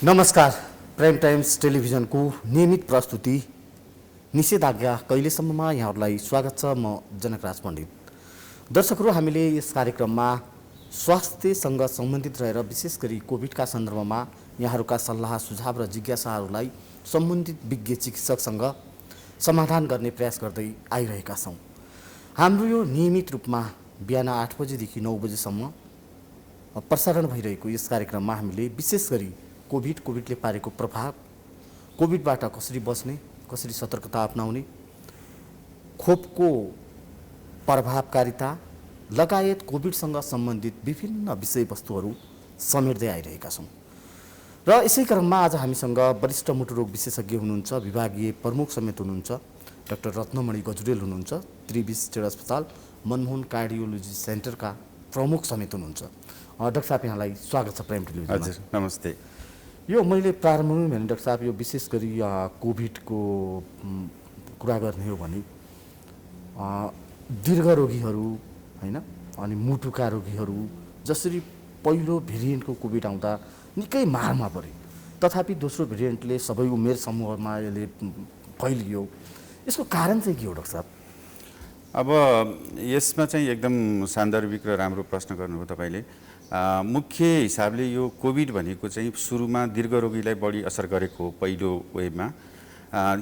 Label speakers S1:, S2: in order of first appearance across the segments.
S1: नमस्कार। Prime times टेलिभिजनको नियमित प्रस्तुति निषेधाज्ञा कहिलेसम्ममा यहाँहरूलाई स्वागत छ। म जनकराज पण्डित। दर्शकहरू, हामीले यस कार्यक्रममा स्वास्थ्यसँग सम्बन्धित रहेर विशेष गरी कोभिडका सन्दर्भमा यहाँहरूका सल्लाह सुझाव र जिज्ञासाहरूलाई सम्बन्धित विज्ञ चिकित्सकसँग समाधान गर्ने प्रयास गर्दै आइरहेका छौँ। हाम्रो यो नियमित रूपमा बिहान 8 बजेदेखि 9 बजेसम्म प्रसारण भइरहेको यस कार्यक्रममा हामीले विशेष गरी कोभिडले पारेको प्रभाव, कोभिडबाट कसरी बच्ने, कसरी सतर्कता अपनाउने, खोपको प्रभावकारिता लगायत कोभिडसँग सम्बन्धित विभिन्न विषयवस्तुहरू समेट्दै आइरहेका छौँ। र यसै क्रममा आज हामीसँग वरिष्ठ मुटुरोग विशेषज्ञ हुनुहुन्छ, विभागीय प्रमुख समेत हुनुहुन्छ, डाक्टर रत्नमणि गजुरेल हुनुहुन्छ, त्रिविश स्टेट अस्पताल मनमोहन कार्डियोलोजी सेन्टरका प्रमुख समेत हुनुहुन्छ। डाक्टर साहब, यहाँलाई स्वागत छ प्राइम टेलिभिजनमा।
S2: हजुर, नमस्ते।
S1: यो मैले प्रारम्भमै भने डाक्टर साहब, यो विशेष गरी कोभिडको कुरा गर्ने हो भने दीर्घरोगीहरू हैन, अनि मुटुका रोगीहरू जसरी पहिलो भेरिएन्टको कोभिड आउँदा निकै मारमा परे, तथापि दोस्रो भेरिएन्टले सबै उमेर समूहमा यसले फैलियो। यसको कारण चाहिँ के हो डाक्टर साहब?
S2: अब यसमा चाहिँ एकदम सान्दर्भिक र राम्रो प्रश्न गर्नुभयो तपाईँले। मुख्य हिसाबले यो कोभिड भनेको चाहिँ सुरुमा दीर्घरोगीलाई बढी असर गरेको हो। पहिलो वेभमा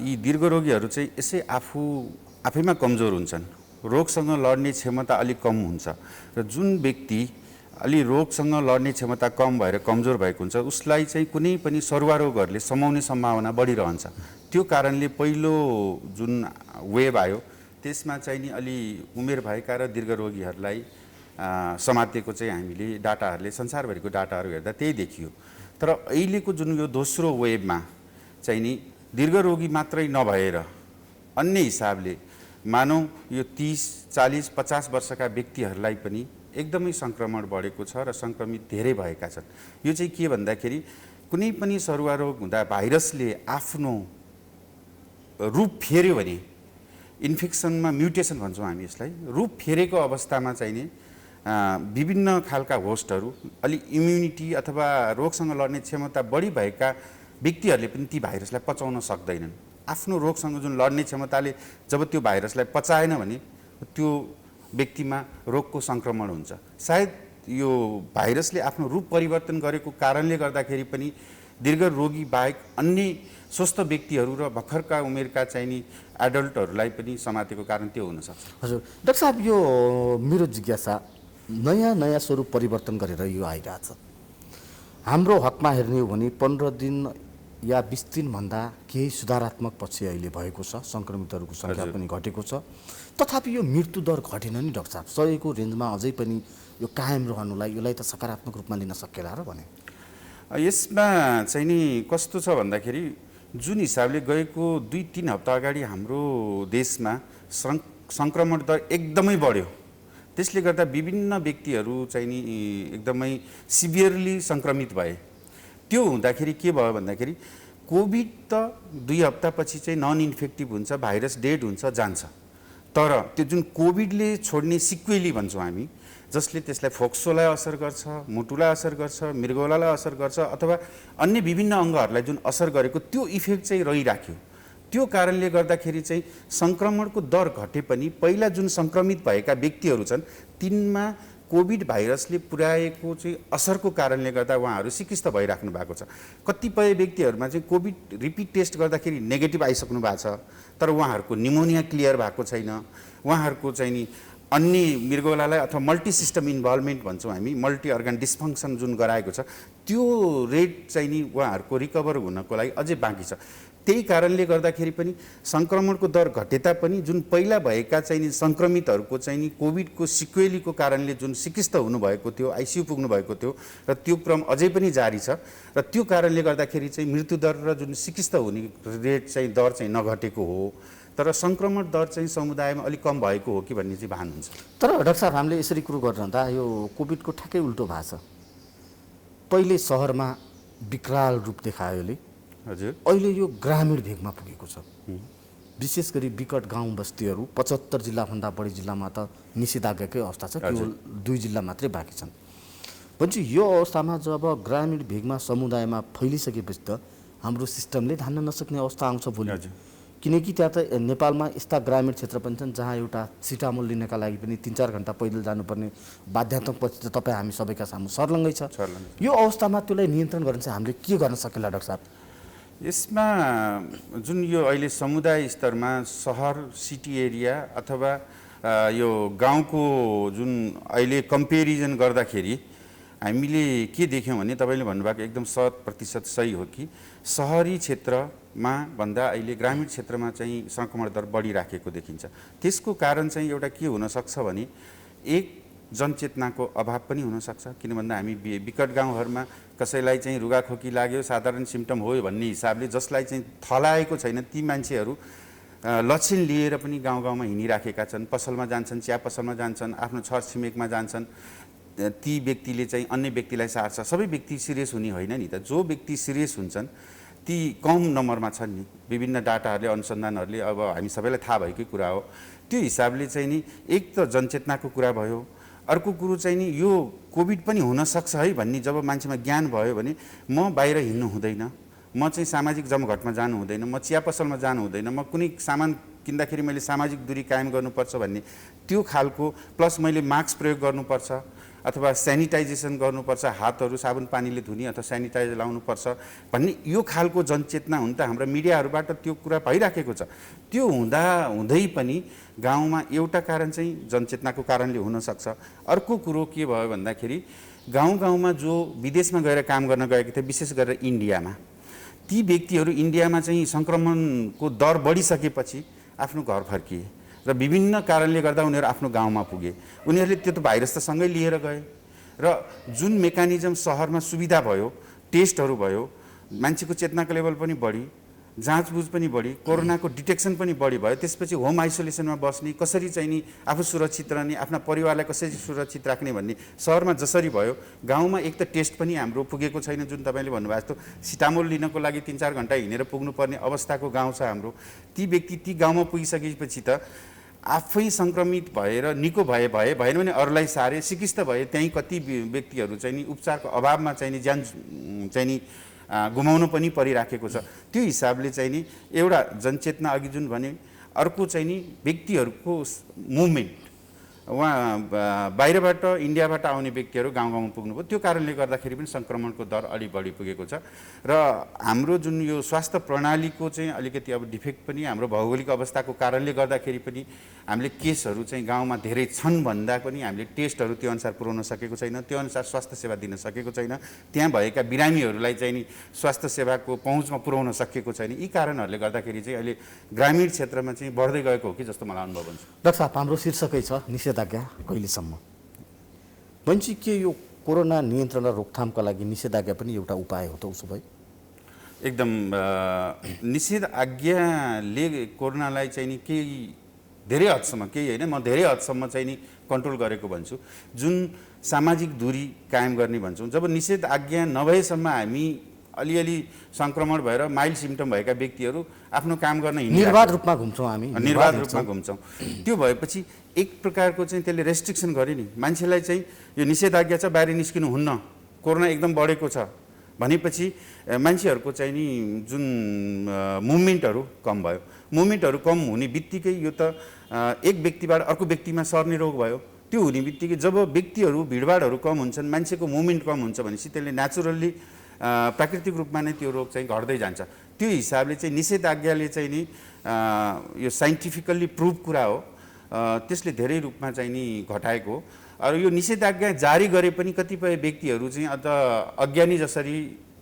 S2: यी दीर्घरोगीहरू चाहिँ यसै आफैमा कमजोर हुन्छन्, रोगसँग लड्ने क्षमता अलिक कम हुन्छ, र जुन व्यक्ति अलि रोगसँग लड्ने क्षमता कम भएर कमजोर भएको हुन्छ उसलाई चाहिँ कुनै पनि सरुवा रोगहरूले समाउने सम्भावना बढिरहन्छ। त्यो कारणले पहिलो जुन वेभ आयो त्यसमा चाहिँ नि अलि उमेर भएका र दीर्घरोगीहरूलाई समातेको चाहिँ हामीले डाटाहरूले, संसारभरिको डाटाहरू हेर्दा त्यही देखियो। तर अहिलेको जुन यो दोस्रो वेभमा चाहिँ नि दीर्घरोगी मात्रै नभएर अन्य हिसाबले मानौँ यो 30, 40, 50 वर्षका व्यक्तिहरूलाई पनि एकदमै सङ्क्रमण बढेको छ र सङ्क्रमित धेरै भएका छन्। यो चाहिँ के भन्दाखेरि कुनै पनि सरुवा रोग हुँदा भाइरसले आफ्नो रूप फेर्यो भने, इन्फेक्सनमा म्युटेसन भन्छौँ हामी यसलाई, रूप फेरेको अवस्थामा चाहिँ नि विभिन्न खालका होस्टहरू अलि इम्युनिटी अथवा रोगसँग लड्ने क्षमता बढी भएका व्यक्तिहरूले पनि ती भाइरसलाई पचाउन सक्दैनन्। आफ्नो रोगसँग जुन लड्ने क्षमताले जब त्यो भाइरसलाई पचाएन भने त्यो व्यक्तिमा रोगको सङ्क्रमण हुन्छ। सायद यो भाइरसले आफ्नो रूप परिवर्तन गरेको कारणले गर्दाखेरि पनि दीर्घरोगी बाहेक अन्य स्वस्थ व्यक्तिहरू र भर्खरका उमेरका चाहिँ नि एडल्टहरूलाई पनि समातेको कारण त्यो हुनसक्छ।
S1: हजुर डाक्टर साहब, यो मेरो जिज्ञासा नयाँ स्वरूप परिवर्तन गरेर यो आइरहेछ। हाम्रो हकमा हेर्ने हो भने 15 दिन या 20 दिनभन्दा केही सुधारात्मक पक्ष अहिले भएको छ, सङ्क्रमितहरूको सङ्ख्या पनि घटेको छ, तथापि यो मृत्युदर घटेन नि डाक्टर साहब। 100 को रेन्जमा अझै पनि यो कायम रहनुलाई यसलाई त सकारात्मक रूपमा लिन सकेला र भने?
S2: यसमा चाहिँ नि कस्तो छ भन्दाखेरि जुन हिसाबले गएको 2-3 हप्ता अगाडि हाम्रो देशमा सङ्क्रमण दर एकदमै बढ्यो, त्यसले गर्दा विभिन्न व्यक्तिहरू चाहिँ नि एकदमै सिभियरली सङ्क्रमित भए। त्यो हुँदाखेरि के भयो भन्दाखेरि कोभिड त 2 हप्तापछि चाहिँ नन इन्फेक्टिभ हुन्छ, भाइरस डेड हुन्छ, जान्छ। तर त्यो जुन कोभिडले छोड्ने सिक्वेली भन्छौँ हामी, जसले त्यसलाई फोक्सोलाई असर गर्छ, मुटुलाई असर गर्छ, मृगौलालाई असर गर्छ, अथवा अन्य विभिन्न अङ्गहरूलाई जुन असर गरेको त्यो इफेक्ट चाहिँ रहिराख्यो। त्यो कारणले गर्दाखेरि चाहिँ सङ्क्रमणको दर घटे पनि पहिला जुन सङ्क्रमित भएका व्यक्तिहरू छन् तिनमा कोभिड भाइरसले पुर्याएको चाहिँ असरको कारणले गर्दा उहाँहरू सिकिस्त भइराख्नु भएको छ। कतिपय व्यक्तिहरूमा चाहिँ कोभिड रिपिट टेस्ट गर्दाखेरि नेगेटिभ आइसक्नु भएको छ, तर उहाँहरूको निमोनिया क्लियर भएको छैन, उहाँहरूको चाहिँ नि अन्य मृगौलालाई अथवा मल्टी सिस्टम इन्भल्भमेन्ट भन्छौँ हामी, मल्टी अर्गन डिस्फङ्सन जुन गराएको छ त्यो रेट चाहिँ नि उहाँहरूको रिकभर हुनको लागि अझै बाँकी छ। त्यही कारणले गर्दाखेरि पनि सङ्क्रमणको दर घटे तापनि जुन पहिला भएका चाहिँ नि सङ्क्रमितहरूको चाहिँ नि कोभिडको सिक्वेलीको कारणले जुन सिकिस्त हुनुभएको थियो, आइसियु पुग्नु भएको थियो, र त्यो क्रम अझै पनि जारी छ, र त्यो कारणले गर्दाखेरि चाहिँ मृत्युदर र जुन सिकिस्त हुने रेट चाहिँ दर चाहिँ नघटेको हो, तर सङ्क्रमण दर चाहिँ समुदायमा अलिक कम भएको हो कि भन्ने चाहिँ भान हुन्छ।
S1: तर डाक्टर साहब, हामीले यसरी कुरो गरिरहँदा यो कोभिडको ठ्याक्कै उल्टो भएको छ। पहिले सहरमा विकराल रूप देखायो यसले,
S2: हजुर,
S1: अहिले यो ग्रामीण भेगमा पुगेको छ। विशेष गरी विकट गाउँ बस्तीहरू 75 जिल्लाभन्दा बढी जिल्लामा त निषेधाज्ञाकै अवस्था छ, केवल 2 जिल्ला मात्रै बाँकी छन्। भनेपछि यो अवस्थामा जब ग्रामीण भेगमा समुदायमा फैलिसकेपछि त हाम्रो सिस्टमले धान्न नसक्ने अवस्था आउँछ भोलि।
S2: हजुर।
S1: किनकि त्यहाँ त नेपालमा यस्ता ग्रामीण क्षेत्र पनि छन् जहाँ एउटा सिटामोल लिनका लागि पनि 3-4 घन्टा पैदल जानुपर्ने बाध्यात्मक परिस्थिति तपाईँ हामी सबैका सामु सर्लङ्गै छ। यो अवस्थामा त्यसलाई नियन्त्रण गर्न चाहिँ हामीले के गर्न सकेला डाक्टर साहब?
S2: यसमा जुन यो अहिले समुदाय स्तरमा सहर सिटी एरिया अथवा यो गाउँको जुन अहिले कम्पेरिजन गर्दाखेरि हामीले के देख्यौँ भने तपाईँले भन्नुभएको एकदम 100% सही हो कि सहरी क्षेत्रमा भन्दा अहिले ग्रामीण क्षेत्रमा चाहिँ सङ्क्रमण दर बढिराखेको देखिन्छ। त्यसको कारण चाहिँ एउटा के हुनसक्छ भने एक जनचेतनाको अभाव पनि हुनसक्छ। किन भन्दा हामी विकट गाउँहरूमा कसैलाई चाहिँ रुगाखोकी लाग्यो साधारण सिम्टम हो भन्ने हिसाबले जसलाई चाहिँ थलाएको छैन ती मान्छेहरू लक्षण लिएर पनि गाउँ गाउँमा हिँडिराखेका छन्। पसलमा जान्छन्, चिया पसलमा जान्छन्, आफ्नो छर छिमेकमा जान्छन्। ती व्यक्तिले चाहिँ अन्य व्यक्तिलाई सार्छ। सबै व्यक्ति सिरियस हुने होइन नि त। जो व्यक्ति सिरियस हुन्छन् ती कम नम्बरमा छन् नि। विभिन्न डाटाहरूले अनुसन्धानहरूले अब हामी सबैलाई थाहा भएकै कुरा हो। त्यो हिसाबले चाहिँ नि एक त जनचेतनाको कुरा भयो, अर्को कुरो चाहिँ नि यो कोभिड पनि हुनसक्छ है भन्ने जब मान्छेमा ज्ञान भयो भने म बाहिर हिँड्नु हुँदैन, म चाहिँ सामाजिक जमघटमा जानु हुँदैन, म चिया पसलमा जानु हुँदैन, म कुनै सामान किन्दाखेरि मैले सामाजिक दूरी कायम गर्नुपर्छ भन्ने त्यो खालको, प्लस मैले मास्क प्रयोग गर्नुपर्छ अथवा सेनिटाइजेसन गर्नुपर्छ, हातहरू साबुन पानीले धुने अथवा सेनिटाइजर लाउनुपर्छ भन्ने यो खालको जनचेतना हुन त हाम्रा मिडियाहरूबाट त्यो कुरा भइराखेको छ। त्यो हुँदै पनि गाउँमा एउटा कारण चाहिँ जनचेतनाको कारणले हुनसक्छ। अर्को कुरो के भयो भन्दाखेरि गाउँ गाउँमा जो विदेशमा गएर काम गर्न गएका थिए, विशेष गरेर इन्डियामा, ती व्यक्तिहरू इन्डियामा चाहिँ सङ्क्रमणको दर बढिसकेपछि आफ्नो घर फर्किए र विभिन्न कारणले गर्दा उनीहरू आफ्नो गाउँमा पुगे। उनीहरूले त्यो त भाइरस त सँगै लिएर गए र जुन मेकानिजम सहरमा सुविधा भयो, टेस्टहरू भयो, मान्छेको चेतनाको लेभल पनि बढी, जाँचबुझ पनि बढी, कोरोनाको डिटेक्सन पनि बढी भयो। त्यसपछि होम आइसोलेसनमा बस्ने, कसरी चाहिँ नि आफू सुरक्षित रहने, आफ्ना परिवारलाई कसरी सुरक्षित राख्ने भन्ने सहरमा जसरी भयो, गाउँमा एक त टेस्ट पनि हाम्रो पुगेको छैन। जुन तपाईँले भन्नुभएको जस्तो सिटामोल लिनको लागि 3-4 घन्टा हिँडेर पुग्नुपर्ने अवस्थाको गाउँ छ हाम्रो। ती व्यक्ति ती गाउँमा पुगिसकेपछि त आफै सङ्क्रमित भएर निको भएन भने अरूलाई सारे, सिकिस्त भए। त्यहीँ कति व्यक्तिहरू चाहिँ नि उपचारको अभावमा चाहिँ नि ज्यान चाहिँ नि गुमाउनु पनि परिराखेको छ। त्यो हिसाबले चाहिँ नि एउटा जनचेतना अघि जुन भने, अर्को चाहिँ नि व्यक्तिहरूको मुभमेन्ट, उहाँ बाहिरबाट इन्डियाबाट आउने व्यक्तिहरू गाउँ गाउँमा पुग्नुभयो। त्यो कारणले गर्दाखेरि पनि सङ्क्रमणको दर अलि बढी पुगेको छ। र हाम्रो जुन यो स्वास्थ्य प्रणालीको चाहिँ अलिकति अब डिफेक्ट पनि हाम्रो भौगोलिक अवस्थाको कारणले गर्दाखेरि पनि हामीले केसहरू चाहिँ गाउँमा धेरै छन् भन्दा पनि हामीले टेस्टहरू त्यो अनुसार पुर्याउन सकेको छैन, त्यो अनुसार स्वास्थ्य सेवा दिन सकेको छैन, त्यहाँ भएका बिरामीहरूलाई चाहिँ नि स्वास्थ्य सेवाको पहुँचमा पुर्याउन सकेको छैन। यी कारणहरूले गर्दाखेरि चाहिँ अहिले ग्रामीण क्षेत्रमा चाहिँ बढ्दै गएको हो कि जस्तो मलाई अनुभव हुन्छ।
S1: डाक्टर साहब, हाम्रो शीर्षकै छ निषेधाज्ञा कहिलेसम्म। भनेपछि के यो कोरोना नियन्त्रण र रोकथामका लागि निषेधाज्ञा पनि एउटा उपाय हो त उसो भए?
S2: एकदम निषेधाज्ञाले कोरोनालाई चाहिँ नि केही धेरै हदसम्म, केही होइन म धेरै हदसम्म चाहिँ नि कन्ट्रोल गरेको भन्छु। जुन सामाजिक दूरी कायम गर्ने भन्छौँ, जब निषेधाज्ञा नभएसम्म हामी अलिअलि सङ्क्रमण भएर माइल्ड सिम्टम भएका व्यक्तिहरू आफ्नो काम गर्न
S1: निर्वाध रूपमा घुम्छौँ, हामी
S2: निर्वाध रूपमा घुम्छौँ। त्यो भएपछि एक प्रकारको चाहिँ त्यसले रेस्ट्रिक्सन गर्यो नि, मान्छेलाई चाहिँ यो निषेधाज्ञा छ, बाहिर निस्किनु हुन्न, कोरोना एकदम बढेको छ भनेपछि मान्छेहरूको चाहिँ नि जुन मुभमेन्टहरू कम भयो। मुभमेन्टहरू कम हुने बित्तिकै यो त एक व्यक्तिबाट अर्को व्यक्तिमा सर्ने रोग भयो। त्यो हुने बित्तिकै जब व्यक्तिहरू भिडभाडहरू कम हुन्छन्, मान्छेको मुभमेन्ट कम हुन्छ भनेपछि त्यसले नेचुरल्ली प्राकृतिक रूपमा नै त्यो रोग चाहिँ घट्दै जान्छ। त्यो हिसाबले चाहिँ निषेधाज्ञाले चाहिँ नि यो साइन्टिफिकल्ली प्रुभ कुरा हो, त्यसले धेरै रूपमा चाहिँ नि घटाएको हो। अरू यो निषेधाज्ञा जारी गरे पनि कतिपय व्यक्तिहरू चाहिँ अझ अज्ञानी जसरी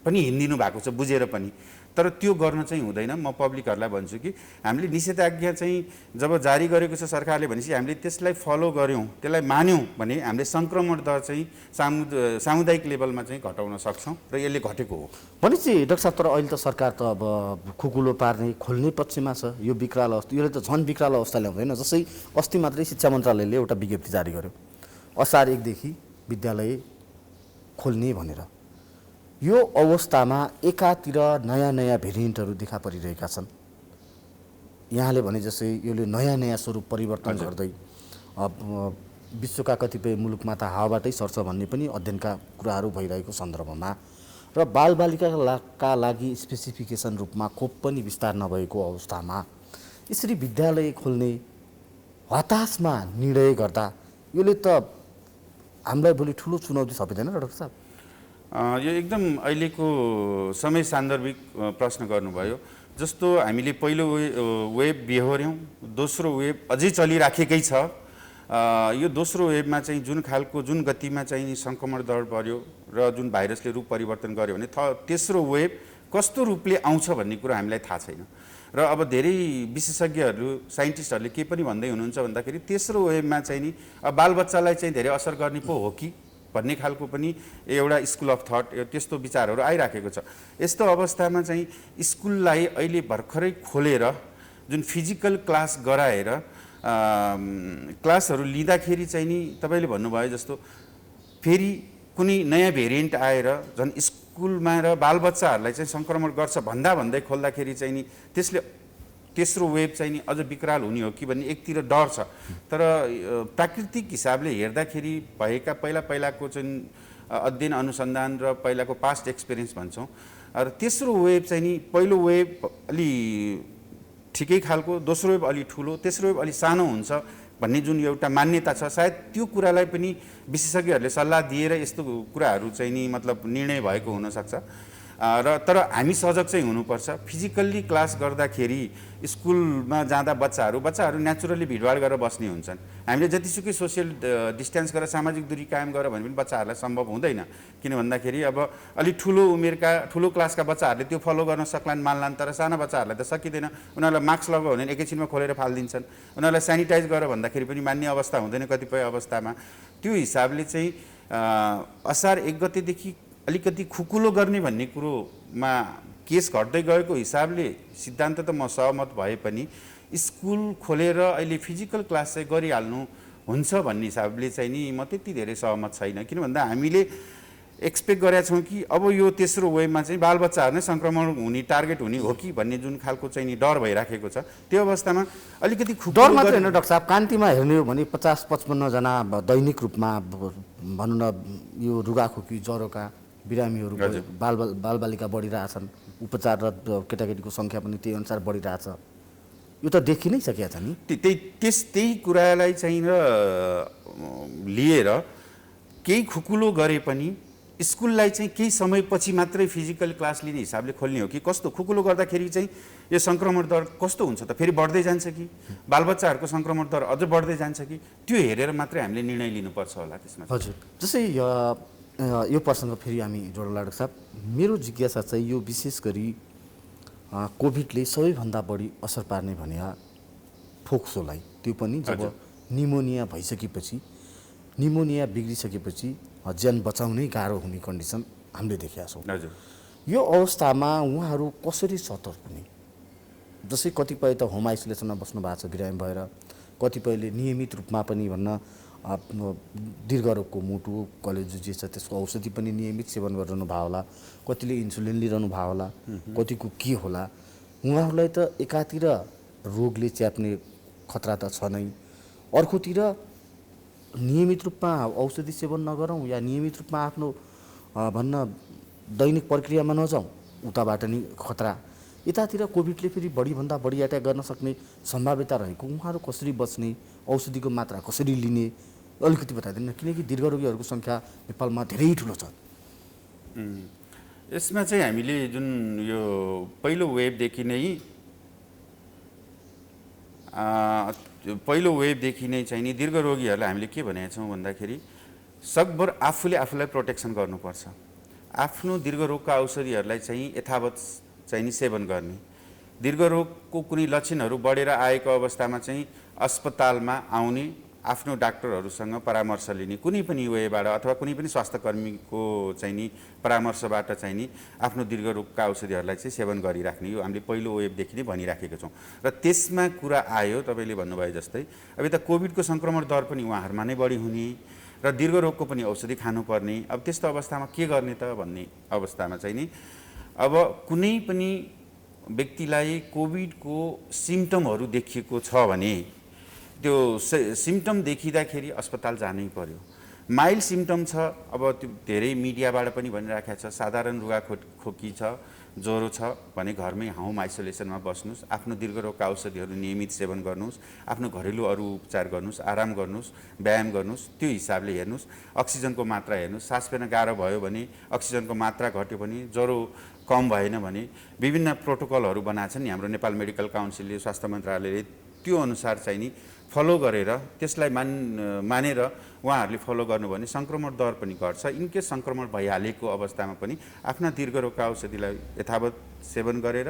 S2: पनि हिँडिदिनु भएको छ बुझेर पनि, तर त्यो गर्न चाहिँ हुँदैन। म पब्लिकहरूलाई भन्छु कि हामीले निषेधाज्ञा चाहिँ जब जारी गरेको छ सरकारले भनेपछि हामीले त्यसलाई फलो गऱ्यौँ, त्यसलाई मान्यौँ भने हामीले सङ्क्रमण दर चाहिँ सामुदायिक लेभलमा चाहिँ घटाउन सक्छौँ र यसले घटेको हो।
S1: भनेपछि डाक्टर साहब, तर अहिले त सरकार त अब खुकुलो पार्ने खोल्ने पक्षमा छ। यो विकराल अवस्था, यसले त झन् विकराल अवस्था ल्याउँदैन। जस्तै अस्ति मात्रै शिक्षा मन्त्रालयले एउटा विज्ञप्ति जारी गर्यो, असार 1 देखि विद्यालय खोल्ने भनेर। यो अवस्थामा एकातिर नयाँ नयाँ भेरिएन्टहरू देखा परिरहेका छन्। यहाँले भने जस्तै यसले नयाँ नयाँ स्वरूप परिवर्तन गर्दै विश्वका कतिपय मुलुकमा त हावाबाटै सर्छ भन्ने पनि अध्ययनका कुराहरू भइरहेको सन्दर्भमा र बालबालिकाका लागि स्पेसिफिकेसन रूपमा खोप पनि विस्तार नभएको अवस्थामा यसरी विद्यालय खोल्ने हताशमा निर्णय गर्दा यसले त हामीलाई भोलि ठुलो चुनौती थपिँदैन र डाक्टर साहब?
S2: यो एकदम अहिलेको समय सान्दर्भिक प्रश्न गर्नुभयो। जस्तो हामीले पहिलो वेभ बिहोर्यौँ, दोस्रो वेभ अझै चलिराखेकै छ। यो दोस्रो वेभमा चाहिँ जुन खालको जुन गतिमा चाहिँ सङ्क्रमण दर बढ्यो र जुन भाइरसले रूप परिवर्तन गर्यो भने तेस्रो वेभ कस्तो रूपले आउँछ भन्ने कुरा हामीलाई थाहा छैन। र अब धेरै विशेषज्ञहरू साइन्टिस्टहरूले के पनि भन्दै हुनुहुन्छ भन्दाखेरि तेस्रो वेभमा चाहिँ नि बालबच्चालाई चाहिँ धेरै असर गर्ने पो हो कि भन्ने खालको पनि एउटा स्कुल अफ थट त्यस्तो विचारहरू आइराखेको छ। यस्तो अवस्थामा चाहिँ स्कुललाई अहिले भर्खरै खोलेर जुन फिजिकल क्लास गराएर क्लासहरू लिँदाखेरि चाहिँ नि तपाईँले भन्नुभयो जस्तो फेरि कुनै नयाँ भेरिएन्ट आएर झन् स्कुलमा र बालबच्चाहरूलाई चाहिँ सङ्क्रमण गर्छ भन्दै खोल्दाखेरि चाहिँ नि त्यसले तेस्रो वेभ चाहिँ नि अझ विकराल हुने हो कि भन्ने एकतिर डर छ। तर प्राकृतिक हिसाबले हेर्दाखेरि भएका पहिलाको चाहिँ अध्ययन अनुसन्धान र पहिलाको पास्ट एक्सपिरियन्स भन्छौँ र तेस्रो वेभ चाहिँ नि पहिलो वेभ अलि ठिकै खालको, दोस्रो वेभ अलि ठुलो, तेस्रो वेभ अलि सानो हुन्छ भन्ने जुन एउटा मान्यता छ, सायद त्यो कुरालाई पनि विशेषज्ञहरूले सल्लाह दिएर यस्तो कुराहरू चाहिँ नि मतलब निर्णय भएको हुनसक्छ। तर हामी सजग चाहिँ हुनुपर्छ। फिजिकल्ली क्लास गर्दाखेरि स्कुलमा जाँदा बच्चाहरू नेचुरली भिडभाड गरेर बस्ने हुन्छन्। हामीले जतिसुकै सोसियल डिस्टेन्स गरेर सामाजिक दूरी कायम गरेर भने पनि बच्चाहरूलाई सम्भव हुँदैन। किन भन्दाखेरि अब अलि ठुलो उमेरका ठुलो क्लासका बच्चाहरूले त्यो फलो गर्न सक्लान् मान्लान्, तर साना बच्चाहरूलाई त सकिँदैन। उनीहरूलाई मास्क लगायो भने एकैछिनमा खोलेर फालिदिन्छन्। उनीहरूलाई सेनिटाइज गरेर भन्दाखेरि पनि मान्ने अवस्था हुँदैन कतिपय अवस्थामा। त्यो हिसाबले चाहिँ असार 1 गतेदेखि अलिकति खुकुलो गर्ने भन्ने कुरोमा केस घट्दै गएको हिसाबले सिद्धान्त त म सहमत भए पनि स्कुल खोलेर अहिले फिजिकल क्लास चाहिँ गरिहाल्नु हुन्छ भन्ने हिसाबले चाहिँ नि म त्यति धेरै सहमत छैन। किन भन्दा हामीले एक्सपेक्ट गरेका छौँ कि अब यो तेस्रो वेभमा चाहिँ बालबच्चाहरू नै सङ्क्रमण हुने टार्गेट हुने हो कि भन्ने जुन खालको चाहिँ नि डर भइराखेको छ। त्यो अवस्थामा अलिकति
S1: डर मात्रै होइन डाक्टर साहब, कान्तिमा हेर्ने हो भने 50-55 जना दैनिक रूपमा भनौँ न यो रुगाखोकी ज्वरोका बिरामीहरू बालबालिका बढिरहेछन्। उपचाररत केटाकेटीको सङ्ख्या पनि त्यही अनुसार बढिरहेछ। यो त देखि नै सकिएको छ नि।
S2: त्यही कुरालाई चाहिँ लिएर केही खुकुलो गरे पनि स्कुललाई चाहिँ केही समयपछि मात्रै फिजिकल क्लास लिने हिसाबले खोल्ने हो कि कस्तो? खुकुलो गर्दाखेरि चाहिँ यो सङ्क्रमण दर कस्तो हुन्छ त? फेरि बढ्दै जान्छ कि बालबच्चाहरूको सङ्क्रमण दर अझ बढ्दै जान्छ कि? त्यो हेरेर मात्रै हामीले निर्णय लिनुपर्छ होला त्यसमा।
S1: हजुर, जस्तै यो प्रसङ्ग फेरि हामी जोडला डाक्टर साहब। मेरो जिज्ञासा चाहिँ यो विशेष गरी कोभिडले सबैभन्दा बढी असर पार्ने भने फोक्सोलाई, त्यो पनि जब निमोनिया भइसकेपछि, निमोनिया बिग्रिसकेपछि ज्यान बचाउनै गाह्रो हुने कन्डिसन हामीले देखेका छौँ। यो अवस्थामा उहाँहरू कसरी सतर्क हुने? जस्तै कतिपय त होम आइसोलेसनमा बस्नु भएको छ बिरामी भएर, कतिपयले नियमित रूपमा पनि भन्न दीर्घ रोगको मुटु कलेजो जे छ त्यसको औषधि पनि नियमित सेवन गरिरहनु भयो होला, कतिले इन्सुलिन लिइरहनु भयो होला, कतिको के होला। उहाँहरूलाई त एकातिर रोगले च्याप्ने खतरा त छ नै, अर्कोतिर नियमित रूपमा औषधि सेवन नगरौँ या नियमित रूपमा आफ्नो भन्न दैनिक प्रक्रियामा नजाउँ, उताबाट नि खतरा। यतातिर कोभिडले फेरि बढीभन्दा बढी एट्याक गर्न सक्ने सम्भाव्यता रहेको, उहाँहरू कसरी बच्ने, औषधिको मात्रा कसरी लिने अलिकति बताइदिनु न, किनकि दीर्घरोगीहरूको सङ्ख्या नेपालमा धेरै ठुलो छ।
S2: यसमा चाहिँ हामीले जुन यो पहिलो वेभदेखि नै चाहिँ नि दीर्घरोगीहरूलाई हामीले के भनेका छौँ भन्दाखेरि सकभर आफूलाई प्रोटेक्सन गर्नुपर्छ। आफ्नो दीर्घरोगका औषधिहरूलाई चाहिँ यथावत चाहिँ नि सेवन गर्ने। दीर्घरोगको कुनै लक्षणहरू बढेर आएको अवस्थामा चाहिँ अस्पतालमा आउने, आफ्नो डाक्टरहरूसँग परामर्श लिने, कुनै पनि वेबाट अथवा कुनै पनि स्वास्थ्यकर्मीको चाहिँ नि परामर्शबाट चाहिँ नि आफ्नो दीर्घरोगका औषधिहरूलाई चाहिँ सेवन गरिराख्ने, यो हामीले पहिलो वेभदेखि नै भनिराखेका छौँ। र त्यसमा कुरा आयो तपाईँले भन्नुभयो जस्तै अब यता कोभिडको सङ्क्रमण दर पनि उहाँहरूमा नै बढी हुने र दीर्घरोगको पनि औषधि खानुपर्ने। अब त्यस्तो अवस्थामा के गर्ने त भन्ने अवस्थामा चाहिँ नि अब कुनै पनि व्यक्तिलाई कोभिडको सिम्टमहरू देखिएको छ भने त्यो सिम्टम देखिँदाखेरि अस्पताल जानै पर्यो। माइल्ड सिम्टम छ, अब त्यो धेरै मिडियाबाट पनि भनिराखेको छ, साधारण रुगाखोकी छ, ज्वरो छ भने घरमै होम आइसोलेसनमा बस्नुहोस्, आफ्नो दीर्घरोगका औषधिहरू नियमित सेवन गर्नुहोस्, आफ्नो घरेलु अरू उपचार गर्नुहोस्, आराम गर्नुहोस्, व्यायाम गर्नुहोस्, त्यो हिसाबले हेर्नुहोस्। अक्सिजनको मात्रा हेर्नुहोस्, सास फेर्न गाह्रो भयो भने, अक्सिजनको मात्रा घट्यो भने, ज्वरो कम भएन भने विभिन्न प्रोटोकलहरू बनाएको छन् नि हाम्रो नेपाल मेडिकल काउन्सिलले, स्वास्थ्य मन्त्रालयले, त्यो अनुसार चाहिँ नि फलो गरेर त्यसलाई मानेर उहाँहरूले फलो गर्नुभयो भने सङ्क्रमण दर पनि घट्छ। इनकेस सङ्क्रमण भइहालेको अवस्थामा पनि आफ्ना दीर्घरोगका औषधिलाई यथावत सेवन गरेर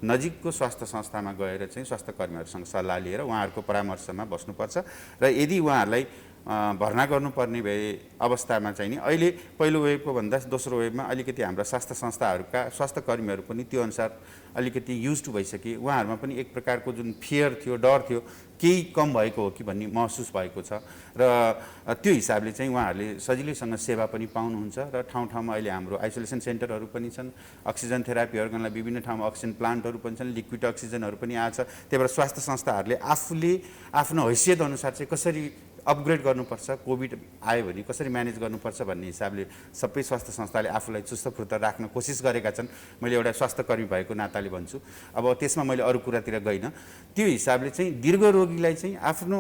S2: नजिकको स्वास्थ्य संस्थामा गएर चाहिँ स्वास्थ्य कर्मीहरूसँग सल्लाह लिएर उहाँहरूको परामर्शमा बस्नुपर्छ। र यदि उहाँहरूलाई भर्ना गर्नुपर्ने भए अवस्थामा चाहिँ नि अहिले पहिलो वेभको भन्दा दोस्रो वेभमा अलिकति हाम्रा स्वास्थ्य संस्थाहरूका स्वास्थ्य कर्मीहरू पनि त्यो अनुसार अलिकति युज टु भइसके, उहाँहरूमा पनि एक प्रकारको जुन फियर थियो, डर थियो, केही कम भएको हो कि भन्ने महसुस भएको छ र त्यो हिसाबले चाहिँ उहाँहरूले सजिलैसँग सेवा पनि पाउनुहुन्छ। र ठाउँ ठाउँमा अहिले हाम्रो आइसोलेसन सेन्टरहरू पनि छन्, अक्सिजन थेरापीहरू गर्नलाई विभिन्न ठाउँमा अक्सिजन प्लान्टहरू पनि छन्, लिक्विड अक्सिजनहरू पनि आएको छ। त्यही भएर स्वास्थ्य संस्थाहरूले आफूले आफ्नो हैसियत अनुसार चाहिँ कसरी अपग्रेड गर्नुपर्छ, कोभिड आयो भने कसरी म्यानेज गर्नुपर्छ भन्ने हिसाबले सबै स्वास्थ्य संस्थाले आफूलाई चुस्तफुर्त राख्न कोसिस गरेका छन्। मैले एउटा स्वास्थ्य कर्मी भएको नाताले भन्छु। अब त्यसमा मैले अरू कुरातिर गइनँ। त्यो हिसाबले चाहिँ दीर्घ रोगीलाई चाहिँ आफ्नो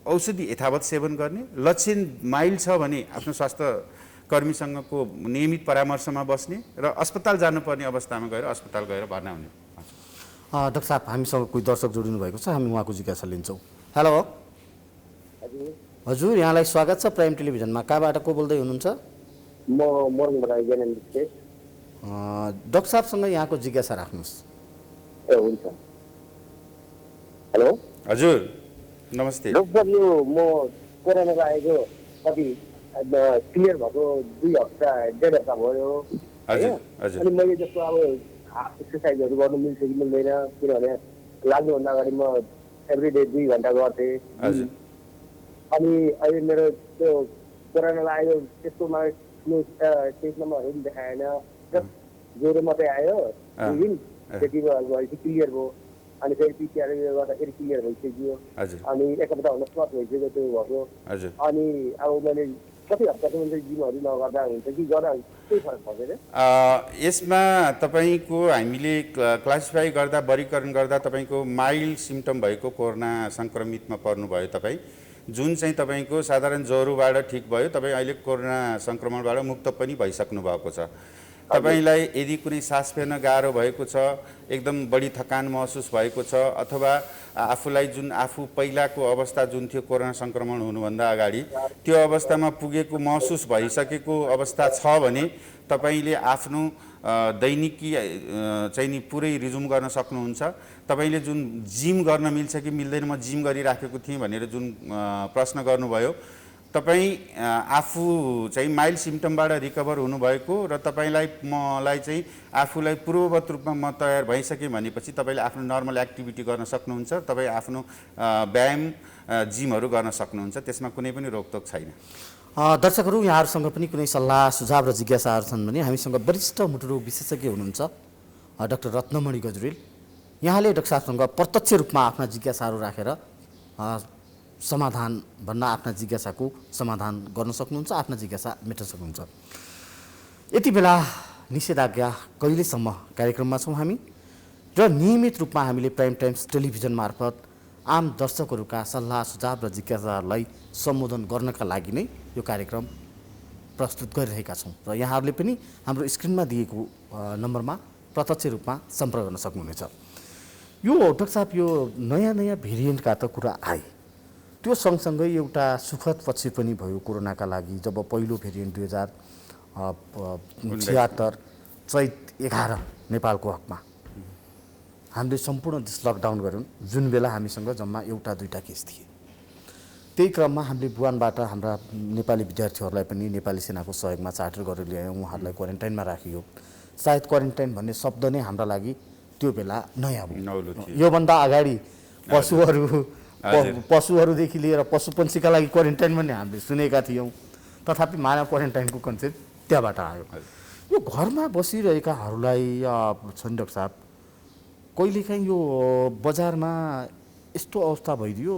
S2: औषधि यथावत सेवन गर्ने, लक्षण माइल्ड छ भने आफ्नो स्वास्थ्य कर्मीसँगको नियमित परामर्शमा बस्ने र अस्पताल जानुपर्ने अवस्थामा गएर अस्पताल गएर भर्ना हुने।
S1: डाक्टर साहब, हामीसँग कोही दर्शक जोडिनु भएको छ, हामी उहाँको जिज्ञासा लिन्छौँ। हेलो हजुर, यहाँलाई स्वागत छ प्राइम टेलिभिजनमा। कहाँबाट को बोल्दै हुनुहुन्छ?
S3: म मोरङबाट ज्ञानेन्द्र श्रेष्ठ।
S1: डाक्टर साहबसँग यहाँको जिज्ञासा राख्नुहोस्।
S3: ए हुन्छ। हेलो
S2: हजुर नमस्ते।
S3: डक्टर, यो म कोरोना लागेको कति क्लियर भएको 2 हप्ता 1.5 हप्ता भयो।
S2: हजुर हजुर।
S3: अनि मैले जस्तो अब एक्सर्साइजहरू गर्नु मिल्छ कि मिल्दैन, किनभने लाग्नुभन्दा अगाडि म एभ्रिडे 2 घन्टा गर्थेँ।
S2: हजुर।
S3: अनि अहिले मेरो त्यो कोरोना लागेको त्यस्तोमा फ्लू टेस्टमा पनि देखाएन, ज्वरो मात्रै आयो 2 दिन, त्यति भएपछि क्लियर भयो। अनि फेरि पिसिआर गर्दाखेरि क्लियर भइसक्यो। अनि 1 हप्ता हुन प्लस भइसक्यो त्यो भएको। अनि अब मैले कति हप्तासम्म चाहिँ जिमहरू नगर्दा हुन्छ कि गर्दा केही फरक पर्दैन?
S2: यसमा तपाईँको हामीले क्लासिफाई गर्दा, वर्गीकरण गर्दा तपाईँको माइल्ड सिम्टम भएको कोरोना सङ्क्रमितमा पर्नुभयो तपाईँ, जुन चाहिँ तपाईँको साधारण ज्वरोबाट ठिक भयो, तपाईँ अहिले कोरोना सङ्क्रमणबाट मुक्त पनि भइसक्नु भएको छ। तपाईलाई यदि कुनै सास फेर्न गाह्रो भएको छ, एकदम बढी थकान महसुस भएको छ, अथवा आफूलाई जुन आफू पहिलाको अवस्था जुन थियो कोरोना सङ्क्रमण हुनुभन्दा अगाडि त्यो अवस्थामा पुगेको महसुस भइसकेको अवस्था छ भने तपाईले आफ्नो दैनिकी चाहिँ नि पुरै रिज्युम गर्न सक्नुहुन्छ। तपाईले जुन जिम गर्न मिल्छ कि मिल्दैन, म जिम गरिराखेको थिएँ भनेर जुन प्रश्न गर्नुभयो, तपाईँ आफू चाहिँ माइल्ड सिम्टमबाट रिकभर हुनुभएको र मलाई चाहिँ आफूलाई पूर्ववत रूपमा म तयार भइसकेँ भनेपछि तपाईँले आफ्नो नर्मल एक्टिभिटी गर्न सक्नुहुन्छ। तपाईँ आफ्नो व्यायाम जिमहरू गर्न सक्नुहुन्छ, त्यसमा कुनै पनि रोकटोक छैन।
S1: दर्शकहरू, यहाँहरूसँग पनि कुनै सल्लाह सुझाव र जिज्ञासाहरू छन् भने हामीसँग वरिष्ठ मुटुरोग विशेषज्ञ हुनुहुन्छ डाक्टर रत्नमणि गजुरेल। यहाँले डाक्टर साहबसँग प्रत्यक्ष रूपमा आफ्ना जिज्ञासाहरू राखेर समाधान भन्न, आफ्ना जिज्ञासाको समाधान गर्न सक्नुहुन्छ, आफ्ना जिज्ञासा मेट्न सक्नुहुन्छ। यति बेला निषेधाज्ञा कहिलेसम्म कार्यक्रममा छौँ हामी र नियमित रूपमा हामीले प्राइम टाइम्स टेलिभिजन मार्फत आम दर्शकहरूका सल्लाह सुझाव र जिज्ञासाहरूलाई सम्बोधन गर्नका लागि नै यो कार्यक्रम प्रस्तुत गरिरहेका छौँ र यहाँहरूले पनि हाम्रो स्क्रिनमा दिएको नम्बरमा प्रत्यक्ष रूपमा सम्पर्क गर्न सक्नुहुनेछ। यो डाक्टर साहब, यो नयाँ नयाँ भेरिएन्टका त कुरा आए, त्यो सँगसँगै एउटा सुखद पक्ष पनि भयो कोरोनाका लागि। जब पहिलो भेरिएन्ट 2076 चैत 11 नेपालको हकमा हामीले सम्पूर्ण देश लकडाउन गऱ्यौँ, जुन बेला हामीसँग जम्मा 1-2 केस थिए। त्यही क्रममा हामीले बुहानबाट हाम्रा नेपाली विद्यार्थीहरूलाई पनि नेपाली सेनाको सहयोगमा चार्टर गरेर ल्यायौँ, उहाँहरूलाई क्वारेन्टाइनमा राखियो। सायद क्वारेन्टाइन भन्ने शब्द नै हाम्रा लागि त्यो बेला नयाँ हो। योभन्दा अगाडि पशुहरूदेखि लिएर पशुपन्छीका लागि क्वारेन्टाइन भन्ने हामीले सुनेका थियौँ, तथापि मानव क्वारेन्टाइनको कन्सेप्ट त्यहाँबाट आयो। यो घरमा बसिरहेकाहरूलाई छन् डाक्टर साहब, कहिलेकाहीँ यो बजारमा यस्तो अवस्था भइदियो,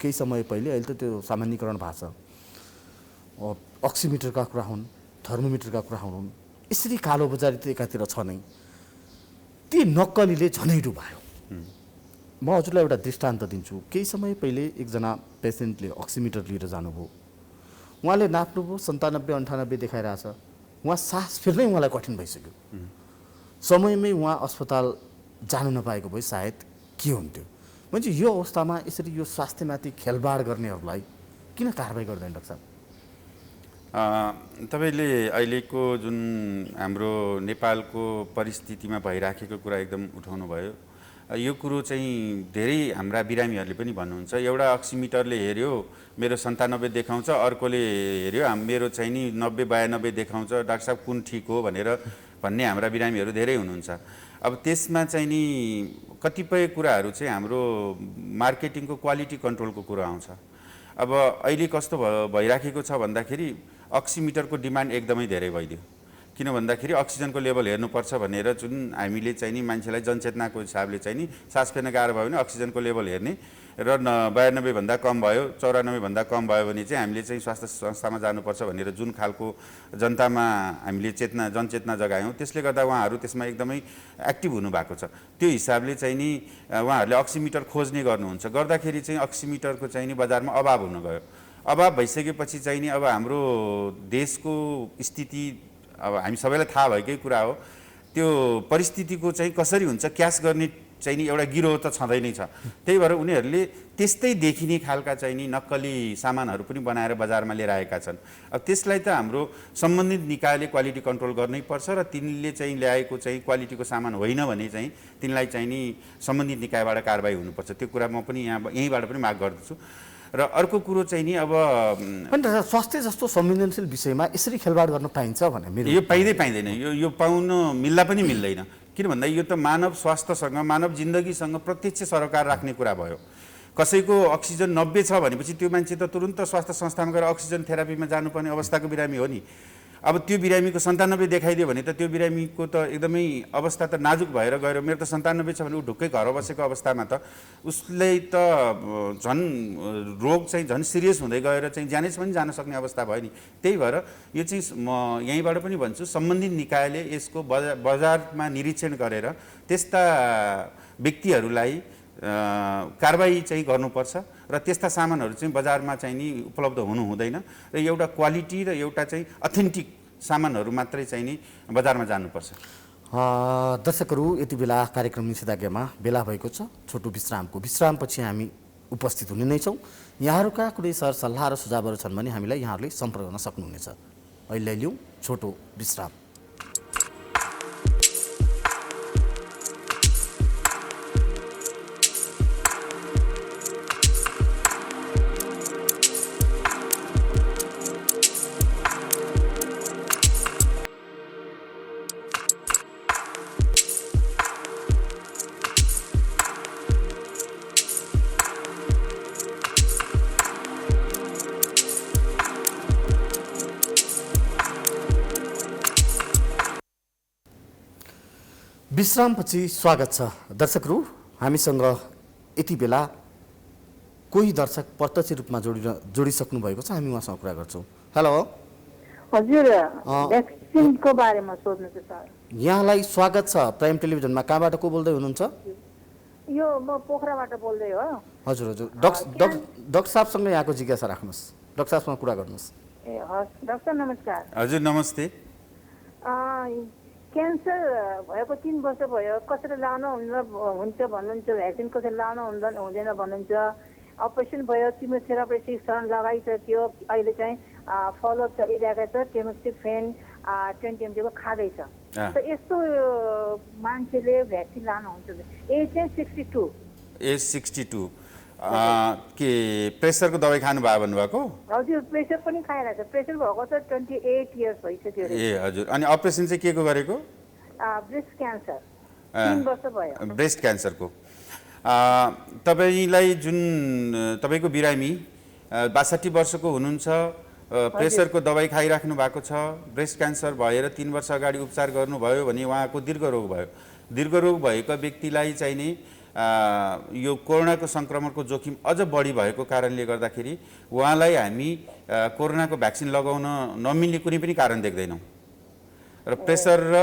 S1: केही समय पहिले, अहिले त त्यो सामान्यीकरण भएको छ। अक्सिमिटरका कुरा हुन्, थर्मोमिटरका कुरा हुन्, यसरी कालोबजारी त एकातिर छ नै, ती नक्कलीले झनै डुबायो। म हजुरलाई एउटा दृष्टान्त दिन्छु। केही समय पहिले एकजना पेसेन्टले अक्सिमिटर लिएर जानुभयो, उहाँले नाप्नुभयो 97-98 देखाइरहेछ, उहाँ सास फेर्नै उहाँलाई कठिन भइसक्यो। समयमै उहाँ अस्पताल जानु नपाएको भए सायद के हुन्थ्यो। भने यो अवस्थामा यसरी यो स्वास्थ्यमाथि खेलबाड गर्नेहरूलाई किन कारबाही गर्दैन डाक्टर साहब?
S2: तपाईँले अहिलेको जुन हाम्रो नेपालको परिस्थितिमा भइराखेको कुरा एकदम उठाउनु भयो। यो कुरो चाहिँ धेरै हाम्रा बिरामीहरूले पनि भन्नुहुन्छ, एउटा अक्सिमिटरले हेऱ्यो मेरो 97 देखाउँछ, अर्कोले हेऱ्यो मेरो चाहिँ नि 90-92 देखाउँछ, डाक्टर साहब कुन ठिक हो भनेर भन्ने हाम्रा बिरामीहरू धेरै हुनुहुन्छ। अब त्यसमा चाहिँ नि कतिपय कुराहरू चाहिँ हाम्रो मार्केटिङको क्वालिटी कन्ट्रोलको कुरा आउँछ। अब अहिले कस्तो भइराखेको छ भन्दाखेरि अक्सिमिटरको डिमान्ड एकदमै धेरै भइदियो। किन भन्दाखेरि अक्सिजनको लेभल हेर्नुपर्छ भनेर जुन हामीले चाहिँ नि मान्छेलाई जनचेतनाको हिसाबले चाहिँ नि सास फेर्न गाह्रो भयो भने अक्सिजनको लेभल हेर्ने र 92 भन्दा कम भयो, 94 भन्दा कम भयो भने चाहिँ हामीले चाहिँ स्वास्थ्य संस्थामा जानुपर्छ भनेर जुन खालको जनतामा हामीले जनचेतना जगायौँ, त्यसले गर्दा उहाँहरू त्यसमा एकदमै एक्टिभ हुनुभएको छ। त्यो हिसाबले चाहिँ नि उहाँहरूले अक्सिमिटर खोज्ने गर्नुहुन्छ। गर्दाखेरि चाहिँ अक्सिमिटरको चाहिँ नि बजारमा अभाव हुन गयो। अभाव भइसकेपछि चाहिँ नि अब हाम्रो देशको स्थिति अब हामी सबैलाई थाहा भएकै कुरा हो। त्यो परिस्थितिको चाहिँ कसरी हुन्छ क्यास गर्ने चाहिँ नि एउटा गिरोह त छँदै नै छ। त्यही भएर उनीहरूले त्यस्तै देखिने खालका चाहिँ नि नक्कली सामानहरू पनि बनाएर बजारमा लिएर आएका छन्। अब त्यसलाई त हाम्रो सम्बन्धित निकायले क्वालिटी कन्ट्रोल गर्नै पर्छ र तिनले चाहिँ ल्याएको चाहिँ क्वालिटीको सामान होइन भने चाहिँ तिनलाई चाहिँ नि सम्बन्धित निकायबाट कारबाही हुनुपर्छ। त्यो कुरा म पनि यहीँबाट पनि माग गर्दछु। र अर्को कुरो चाहिँ नि अब
S1: स्वास्थ्य जस्तो संवेदनशील विषयमा यसरी खेलबाड गर्न पाइन्छ भने
S2: यो पाइँदैन, यो पाउन मिल्दा पनि मिल्दैन। किन भन्दा यो त मानव स्वास्थ्यसँग मानव जिन्दगीसँग प्रत्यक्ष सरोकार राख्ने कुरा भयो। कसैको अक्सिजन 90 छ भनेपछि त्यो मान्छे त तुरुन्त स्वास्थ्य संस्थामा गएर अक्सिजन थेरापीमा जानुपर्ने अवस्थाको बिरामी हो नि। अब त्यो बिरामीको 97 देखाइदियो भने त त्यो बिरामीको त एकदमै अवस्था त नाजुक भएर गएर मेरो त 97 छ भने ऊ ढुक्कै घर बसेको अवस्थामा त उसले त झन् रोग चाहिँ झन् सिरियस हुँदै गएर चाहिँ ज्यानै पनि जान सक्ने अवस्था भयो नि। त्यही भएर यो चाहिँ म यहीँबाट पनि भन्छु सम्बन्धित निकायले यसको बजारमा निरीक्षण गरेर त्यस्ता व्यक्तिहरूलाई कारबाही चाहिँ गर्नुपर्छ र त्यस्ता सामानहरू चाहिँ बजारमा चाहिँ नि उपलब्ध हुनु हुँदैन र एउटा क्वालिटी र एउटा चाहिँ अथेन्टिक सामानहरू मात्रै चाहिँ नि बजारमा जानुपर्छ।
S1: दर्शकहरू, यति बेला कार्यक्रम निषेधाज्ञामा बेला भएको छ छोटो विश्रामपछि हामी उपस्थित हुने नै छौँ। यहाँहरूका कुनै सरसल्लाह र सुझावहरू छन् भने हामीलाई यहाँहरूले सम्पर्क गर्न सक्नुहुनेछ। अहिले लिउँ छोटो विश्राम। विश्रामपछि स्वागत छ। दर्शकहरू, हामीसँग यति बेला कोही दर्शक प्रत्यक्ष रूपमा जोडिसक्नु भएको छ। हामी उहाँसँग कुरा गर्छौँ। हेलो
S4: हजुर, भ्याक्सिनको बारेमा सोध्नु छ सर।
S1: यहाँलाई स्वागत छ प्राइम टेलिभिजनमा। कहाँबाट को बोल्दै हुनुहुन्छ?
S4: यो म पोखराबाट बोल्दै हो।
S1: हजुर हजुर, डाक्टर साहबसँग यहाँको जिज्ञासा राख्नुहोस्, डाक्टर साहबसँग कुरा गर्नुहोस्।
S4: ए हस् डाक्टर, नमस्कार।
S2: हजुर नमस्ते।
S4: क्यान्सर भएको 3 वर्ष भयो, कसरी लानु हुन्छ भन्नुहुन्छ, भ्याक्सिन कसरी लानु हुँदैन भन्नुहुन्छ। अपरेसन भयो, किमोथेरापी 6 राउन्ड लगाइसक्यो, अहिले चाहिँ फलोअप चलिरहेको छ, टेमोक्सिफेन 20 mg को खाँदैछ। यस्तो मान्छेले भ्याक्सिन लानुहुन्छ। एज चाहिँ 62।
S2: एज 62 के प्रेसरको दबाई खानुभयो भन्नुभएको?
S4: हजुर, प्रेसर पनि खाइरहेको छ। प्रेसर भएको त 28 इयर्स भइसक्यो।
S2: ए हजुर, अनि अपरेसन चाहिँ के को गरेको?
S4: ब्रेस्ट क्यान्सर 3 वर्ष भयो।
S2: ब्रेस्ट क्यान्सरको तपाईँलाई जुन तपाईँको बिरामी 62 वर्षको हुनुहुन्छ, प्रेसरको दबाई खाइराख्नु भएको छ, ब्रेस्ट क्यान्सर भएर 3 वर्ष अगाडि उपचार गर्नुभयो भने उहाँको दीर्घरोग भयो। दीर्घरोग भएको व्यक्तिलाई चाहिँ नि यो कोरोनाको सङ्क्रमणको जोखिम अझ बढी भएको कारणले गर्दाखेरि उहाँलाई हामी कोरोनाको भ्याक्सिन लगाउन नमिल्ने कुनै पनि कारण देख्दैनौँ र प्रेसर र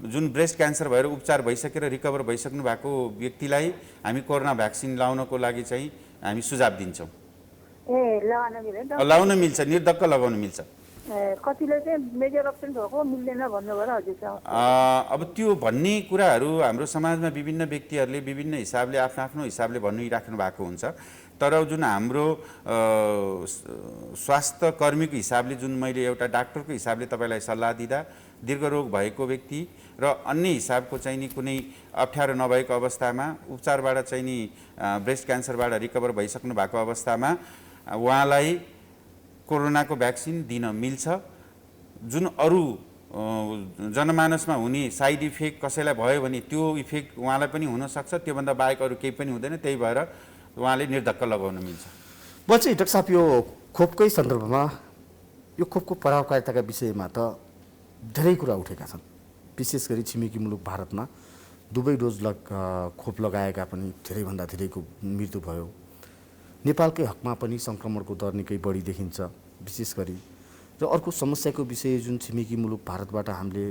S2: जुन ब्रेस्ट क्यान्सर भएर उपचार भइसकेर रिकभर भइसक्नु भएको व्यक्तिलाई हामी कोरोना भ्याक्सिन लाउनको लागि चाहिँ हामी सुझाव दिन्छौँ। लाउन मिल्छ, निर्धक्क लगाउन मिल्छ।
S4: कतिले चाहिँ मेजर अप्सन भएको मिल्दैन भन्नुभयो हजुर।
S2: अब त्यो भन्ने कुराहरू हाम्रो समाजमा विभिन्न व्यक्तिहरूले विभिन्न हिसाबले आफ्नो आफ्नो हिसाबले भनिराख्नु भएको हुन्छ। तर जुन हाम्रो स्वास्थ्य कर्मीको हिसाबले जुन मैले एउटा डाक्टरको हिसाबले तपाईँलाई सल्लाह दिँदा दीर्घरोग भएको व्यक्ति र अन्य हिसाबको चाहिँ नि कुनै अप्ठ्यारो नभएको अवस्थामा उपचारबाट चाहिँ नि ब्रेस्ट क्यान्सरबाट रिकभर भइसक्नु भएको अवस्थामा उहाँलाई कोरोनाको भ्याक्सिन दिन मिल्छ। जुन अरू जनमानसमा हुने साइड इफेक्ट कसैलाई भयो भने त्यो इफेक्ट उहाँलाई पनि हुनसक्छ, त्योभन्दा बाहेक अरू केही पनि हुँदैन, त्यही भएर उहाँले निर्धक्क लगाउन मिल्छ।
S1: म चाहिँ डाक्टर साहब यो खोपकै सन्दर्भमा यो खोपको प्रभावकारिताका विषयमा त धेरै कुरा उठेका छन्। विशेष गरी छिमेकी मुलुक भारतमा दुवै डोज खोप लगाएका पनि धेरैभन्दा धेरैको मृत्यु भयो। नेपालकै हकमा पनि सङ्क्रमणको दर निकै बढी देखिन्छ विशेष गरी। र अर्को समस्याको विषय जुन छिमेकी मुलुक भारतबाट हामीले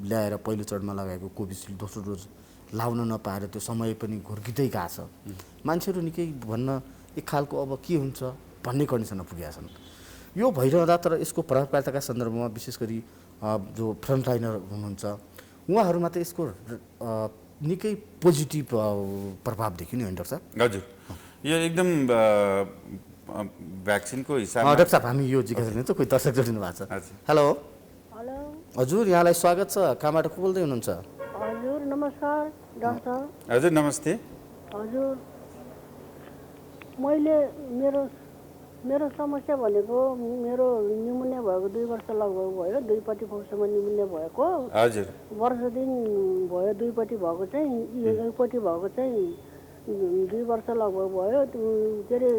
S1: ल्याएर पहिलो चरणमा लगाएको कोभिसिल्ड दोस्रो डोज लाउन नपाएर त्यो समय पनि घोर्किँदै गएको छ। मान्छेहरू निकै भन्न एक खालको अब के हुन्छ भन्ने कन्डिसनमा पुगेका छन्। यो भइरहँदा तर यसको प्रभावकारिताका सन्दर्भमा विशेष गरी जो फ्रन्टलाइनर हुनुहुन्छ उहाँहरूमा त यसको निकै पोजिटिभ प्रभाव देखियो नि डाक्टर साहब?
S2: हजुर, यो एकदम भ्याक्सिनको हिसाबमा
S1: डाक्टर साहब हामी यो जिज्ञासा लिन्छ, कोही दर्शक जोडिनु भएको छ। हेलो
S5: हेलो
S1: हजुर, यहाँलाई स्वागत छ। कहाँबाट को बोल्दै हुनुहुन्छ?
S5: हजुर नमस्कार डाक्टर।
S2: हजुर नमस्ते।
S5: हजुर मैले मेरो समस्या भनेको मेरो निमोनिया भएको 2 वर्ष लगभग भयो। दुईपट्टि फोक्सोमा निमोनिया भएको।
S2: हजुर,
S5: वर्ष दिन भयो। दुईपट्टि भएको चाहिँ एकपट्टि भएको चाहिँ 2 वर्ष लगभग भयो। के अरे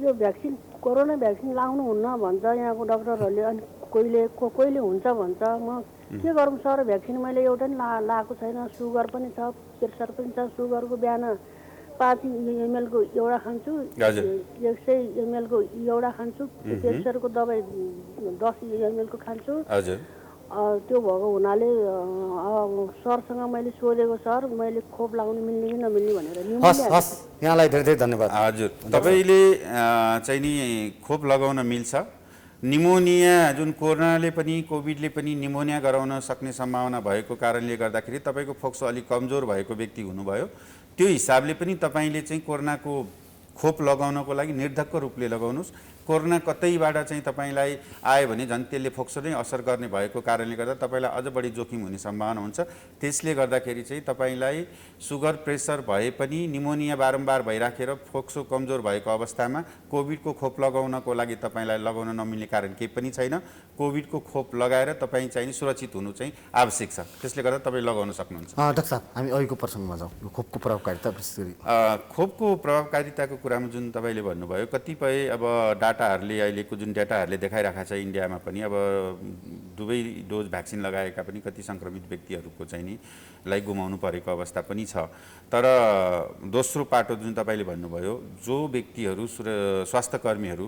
S5: यो भ्याक्सिन कोरोना भ्याक्सिन लाउनु हुन्न भन्छ यहाँको डाक्टरहरूले। अनि कोहीले हुन्छ भन्छ। म के गरौँ सर? भ्याक्सिन मैले एउटा पनि लाएको छैन। सुगर पनि छ, प्रेसर पनि छ। सुगरको बिहान 5 ml को एउटा खान्छु, 100 ml को एउटा खान्छु। प्रेसरको दबाई 10 ml को खान्छु।
S2: हजुर,
S5: त्यो भएको हुनाले सरसँग मैले सोधेको, सर मैले खोप लगाउनु मिल्ने कि नमिल्ने भनेर।
S1: हस् यहाँलाई धेरै धेरै धन्यवाद।
S2: हजुर, तपाईँले चाहिँ नि खोप लगाउन मिल्छ। निमोनिया जुन कोरोनाले पनि कोभिडले पनि निमोनिया गराउन सक्ने सम्भावना भएको कारणले गर्दाखेरि तपाईँको फोक्सो अलिक कमजोर भएको व्यक्ति हुनुभयो। त्यो हिसाबले पनि तपाईँले चाहिँ कोरोनाको खोप लगाउनको लागि निर्धक्क रूपले लगाउनुहोस्। कोरोना कतैबाट चाहिँ तपाईँलाई आयो भने झन् त्यसले फोक्सो नै असर गर्ने भएको कारणले गर्दा तपाईँलाई अझ बढी जोखिम हुने सम्भावना हुन्छ। त्यसले गर्दाखेरि चाहिँ तपाईँलाई सुगर प्रेसर भए पनि निमोनिया बारम्बार भइराखेर फोक्सो कमजोर भएको अवस्थामा कोभिडको खोप लगाउनको लागि तपाईँलाई लगाउन नमिल्ने कारण केही पनि छैन। कोभिडको खोप लगाएर तपाईँ चाहिँ सुरक्षित हुनु चाहिँ आवश्यक छ। त्यसले गर्दा तपाईँ लगाउन सक्नुहुन्छ।
S1: डाक्टर साहब हामी अहिलेको प्रसङ्गमा जाउँ। यो खोपको प्रभावकारिता विशेष गरी
S2: खोपको प्रभावकारिताको कुरामा जुन तपाईँले भन्नुभयो, कतिपय अब डाटाहरूले अहिलेको जुन डाटाहरूले देखाइरहेको छ इन्डियामा पनि अब दुवै डोज भ्याक्सिन लगाएका पनि कति सङ्क्रमित व्यक्तिहरूको चाहिँ नि लाई गुमाउनु परेको अवस्था पनि छ। तर दोस्रो पाटो जुन तपाईँले भन्नुभयो, जो व्यक्तिहरू स्वास्थ्यकर्मीहरू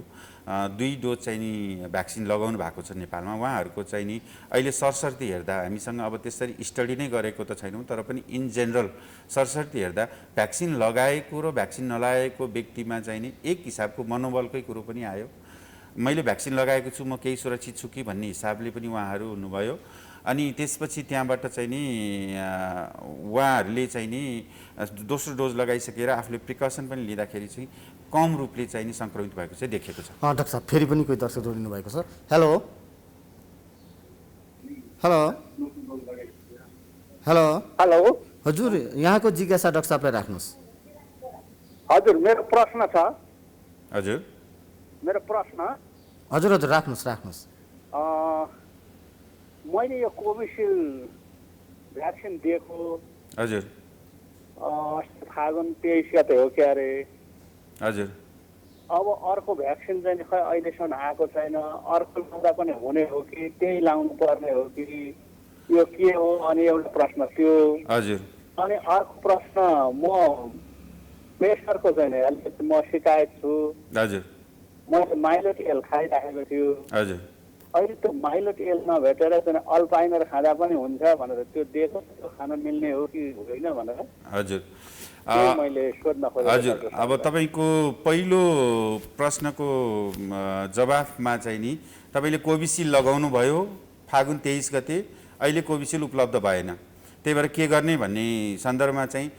S2: 2 डोज चाहिँ नि भ्याक्सिन लगाउनु भएको छ नेपालमा, उहाँहरूको चाहिँ नि अहिले सरसर्ती हेर्दा हामीसँग अब त्यसरी स्टडी नै गरेको त छैनौँ, तर पनि इन जेनरल सरसर्ती हेर्दा भ्याक्सिन लगाएको र भ्याक्सिन नलागेको व्यक्तिमा चाहिँ नि एक हिसाबको मनोबलकै कुरो पनि आयो। मैले भ्याक्सिन लगाएको छु, म केही सुरक्षित छु कि भन्ने हिसाबले पनि उहाँहरू हुनुभयो। अनि त्यसपछि त्यहाँबाट चाहिँ नि उहाँहरूले चाहिँ नि दोस्रो डोज लगाइसकेर आफूले प्रिकसन पनि लिँदाखेरि चाहिँ कम रूपले चाहिँ नि सङ्क्रमित भएको चाहिँ देखेको छ।
S1: डाक्टर साहब फेरि पनि कोही दर्शक जोडिनु भएको छ। हेलो हेलो हेलो
S3: हेलो
S1: हजुर, यहाँको जिज्ञासा डाक्टर साहबलाई राख्नुहोस्।
S3: हजुर मेरो प्रश्न छ।
S2: हजुर
S3: मेरो प्रश्न
S1: हजुर हजुर राख्नुहोस्।
S3: मैले यो कोभिसिल्ड भ्याक्सिन दिएको
S2: हजुर
S3: फागुन 23 गते हो क्या अरे।
S2: हजुर,
S3: अब अर्को भ्याक्सिन चाहिँ खै अहिलेसम्म आएको छैन। अर्को लाउँदा पनि हुने हो कि त्यही लाउनु पर्ने हो कि यो के हो? अनि एउटा प्रश्न थियो।
S2: हजुर,
S6: अनि अर्को प्रश्न म प्रेसरको चाहिँ नि अलिकति म सिकायत छु।
S2: हजुर
S6: मैले माइलो टेल खाइराखेको थियो,
S2: हजुर
S6: अहिले त्यो माइलो टेल नभेटेर चाहिँ अल्पाइनर खाँदा पनि हुन्छ भनेर त्यो दिएको त्यो खान मिल्ने हो कि होइन भनेर
S2: हजुर
S6: त्यही मैले सोध्न खोजेको।
S2: हजुर अब तपाईँको पहिलो प्रश्नको जवाफमा चाहिँ नि तपाईँले कोभिसिल्ड लगाउनु भयो फागुन 23 गते, अहिले कोभिसिल्ड उपलब्ध भएन, त्यही भएर के गर्ने भन्ने सन्दर्भमा चाहिँ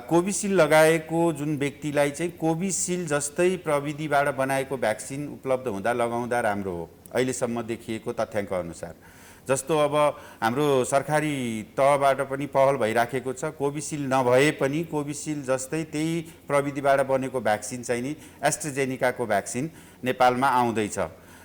S2: कोभिसिल्ड लगाएको जुन व्यक्तिलाई चाहिँ कोभिसिल्ड जस्तै प्रविधिबाट बनाएको भ्याक्सिन उपलब्ध हुँदा लगाउँदा राम्रो हो अहिलेसम्म देखिएको तथ्याङ्क अनुसार। जस्तो अब हाम्रो सरकारी तहबाट पनि पहल भइराखेको छ, कोभिसिल्ड नभए पनि कोभिसिल्ड जस्तै त्यही प्रविधिबाट बनेको भ्याक्सिन चाहिँ नि एस्ट्राजेनिकाको भ्याक्सिन नेपालमा आउँदैछ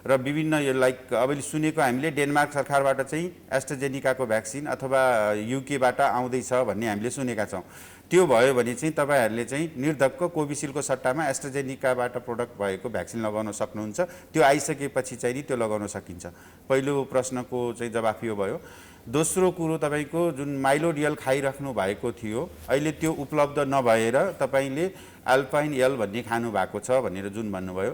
S2: र विभिन्न यो लाइक अहिले सुनेको हामीले डेनमार्क सरकारबाट चाहिँ एस्ट्राजेनिकाको भ्याक्सिन अथवा युकेबाट आउँदैछ भन्ने हामीले सुनेका छौँ। त्यो भयो भने चाहिँ तपाईँहरूले चाहिँ निर्धक्क कोभिसिल्डको सट्टामा एस्ट्राजेनिकाबाट प्रोडक्ट भएको भ्याक्सिन लगाउन सक्नुहुन्छ। त्यो आइसकेपछि चाहिँ नि त्यो लगाउन सकिन्छ। पहिलो प्रश्नको चाहिँ जवाफ यो भयो। दोस्रो कुरो तपाईँको जुन माइलोडियल खाइराख्नु भएको थियो अहिले त्यो उपलब्ध नभएर तपाईँले अल्पाइन एल भन्ने खानु भएको छ भनेर जुन भन्नुभयो,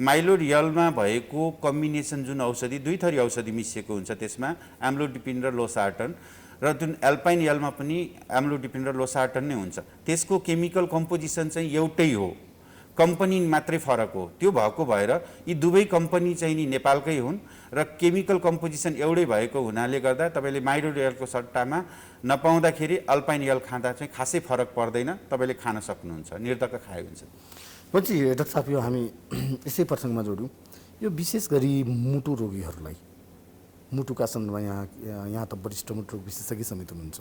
S2: माइलोडियलमा भएको कम्बिनेसन जुन औषधि दुई थरी औषधि मिसिएको हुन्छ त्यसमा एम्लोडिपिन र लोसार्टन र जुन एल्पाइन एलमा पनि एम्लोडिपिन र लोसार्टन नै हुन्छ। त्यसको केमिकल कम्पोजिसन चाहिँ एउटै हो, कम्पनी मात्रै फरक हो। त्यो भएको भएर यी दुवै कम्पनी चाहिँ नि नेपालकै हुन् र केमिकल कम्पोजिसन एउटै भएको हुनाले गर्दा तपाईँले माइलोडियलको सट्टामा नपाउँदाखेरि अल्पाइन एल खाँदा चाहिँ खासै फरक पर्दैन, तपाईँले खान सक्नुहुन्छ, निर्धक्क खाए हुन्छ।
S1: पछि डाक्टर साहब यो हामी यसै प्रसङ्गमा जोड्यौँ, यो विशेष गरी मुटु रोगीहरूलाई, मुटुका सन्दर्भमा यहाँ त वरिष्ठ मुटु रोग विशेषज्ञ समेत हुनुहुन्छ,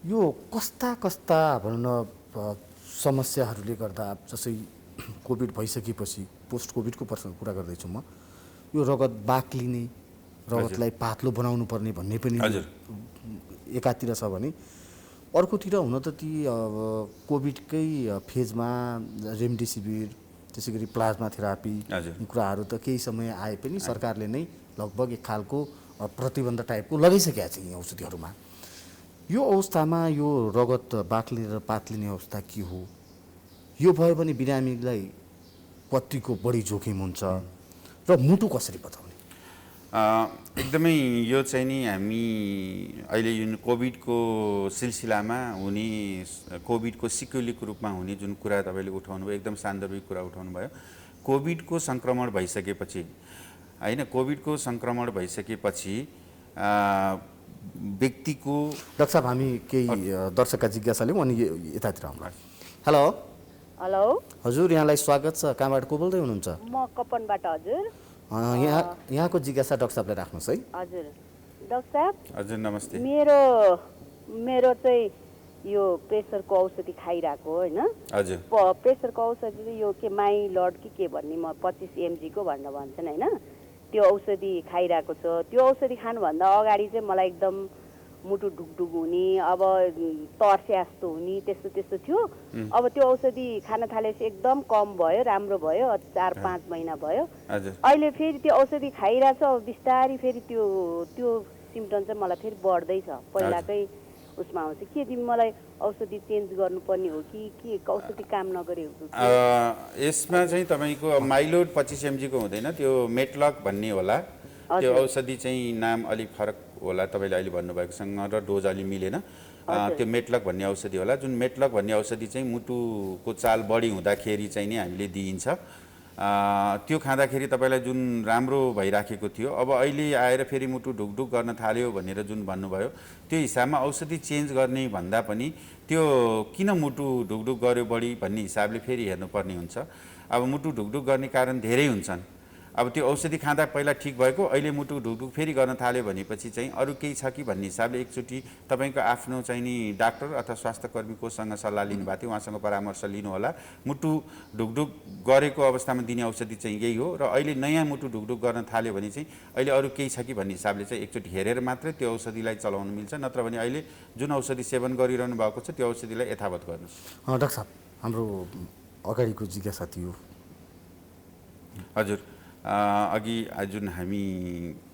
S1: यो कस्ता कस्ता भनौँ न समस्याहरूले गर्दा जसै कोभिड भइसकेपछि पोस्ट कोभिडको प्रसङ्ग कुरा गर्दैछु म, यो रगत बाक्लिने, रगतलाई पातलो बनाउनु पर्ने भन्ने पनि एकातिर छ भने अर्कोतिर हुन त ती कोभिडकै फेजमा रेमडेसिभिर त्यसै गरी प्लाज्मा थेरापी कुराहरू त केही समय आए पनि सरकारले नै लगभग एक खालको प्रतिबन्ध टाइपको लगाइसकेका छ यी औषधिहरूमा। यो अवस्थामा यो रगत बाक्लिने र पातलिने अवस्था के हो, यो भयो भने बिरामीलाई कतिको बढी जोखिम हुन्छ र मुटु कसरी बचाउने?
S2: एकदमै यो चाहिँ नि हामी अहिले जुन कोभिडको सिलसिलामा हुने कोभिडको सिक्युलिक रूपमा हुने जुन कुरा तपाईँले उठाउनु भयो एकदम सान्दर्भिक कुरा उठाउनु भयो। कोभिडको सङ्क्रमण भइसकेपछि होइन, कोभिडको सङ्क्रमण भइसकेपछि व्यक्तिको
S1: डाक्टर साहब हामी केही दर्शकका जिज्ञासाले अनि यतातिर आउँला। हेलो
S7: हेलो
S1: हजुर, यहाँलाई स्वागत छ। कहाँबाट को बोल्दै हुनुहुन्छ?
S7: म कपनबाट। हजुर
S1: यहाँको जिज्ञासा डाक्टर साहबलाई राख्नुहोस् है।
S7: हजुर डाक्टर साहब।
S2: हजुर नमस्ते।
S7: मेरो चाहिँ यो प्रेसरको औषधि खाइरहेको होइन।
S2: हजुर
S7: प्रेसरको औषधि चाहिँ यो के माइलर्ड के भन्ने म 25 mg को भनेर भन्छन् होइन, त्यो औषधि खाइरहेको छ। त्यो औषधि खानुभन्दा अगाडि चाहिँ मलाई एकदम मुटु ढुकढुक हुने, अब तर्स्या जस्तो हुने त्यस्तो त्यस्तो थियो। अब त्यो औषधि खान थालेपछि एकदम कम भयो, राम्रो भयो, 4-5 महिना भयो। अहिले फेरि त्यो औषधि खाइरहेछ, बिस्तारै फेरि त्यो सिम्टम चाहिँ मलाई फेरि बढ्दैछ, पहिलाकै उसमा आउँछ। के तिमी मलाई औषधि चेन्ज गर्नुपर्ने हो कि के औषधि काम नगरे हो?
S2: यसमा चाहिँ तपाईँको माइलोड 25 mg को हुँदैन, त्यो मेटलक भन्ने होला। त्यो औषधि चाहिँ नाम अलिक फरक होला तपाईँले अहिले भन्नुभएकोसँग र डोज अलि मिलेन। त्यो मेटलक भन्ने औषधि होला। जुन मेटलक भन्ने औषधि चाहिँ मुटुको चाल बढी हुँदाखेरि चाहिँ नि हामीले दिइन्छ। त्यो खाँदाखेरि तपाईँलाई जुन राम्रो भइराखेको थियो, अब अहिले आएर फेरि मुटु ढुकढुक गर्न थाल्यो भनेर जुन भन्नुभयो, त्यो हिसाबमा औषधि चेन्ज गर्ने भन्दा पनि त्यो किन मुटु ढुकढुक गर्यो बढी भन्ने हिसाबले फेरि हेर्नुपर्ने हुन्छ। अब मुटु ढुकढुक गर्ने कारण धेरै हुन्छन्। अब त्यो औषधि खाँदा पहिला ठिक भएको अहिले मुटु ढुकढुक फेरि गर्न थाल्यो भनेपछि चाहिँ अरू केही छ कि भन्ने हिसाबले एकचोटि तपाईँको आफ्नो चाहिँ नि डाक्टर अथवा स्वास्थ्यकर्मीकोसँग सल्लाह लिनुभएको थियो, उहाँसँग परामर्श लिनु होला। मुटु ढुकढुक गरेको अवस्थामा दिने औषधि चाहिँ यही हो र अहिले नयाँ मुटु ढुकढुक गर्न थाल्यो भने चाहिँ अहिले अरू केही छ कि भन्ने हिसाबले चाहिँ एकचोटि हेरेर मात्रै त्यो औषधिलाई चलाउनु मिल्छ, नत्र भने अहिले जुन औषधि सेवन गरिरहनु भएको छ त्यो औषधिलाई यथावत गर्नुहोस्।
S1: डाक्टर साहब, हाम्रो अगाडिको जिज्ञासा थियो।
S2: हजुर अघि जुन हामी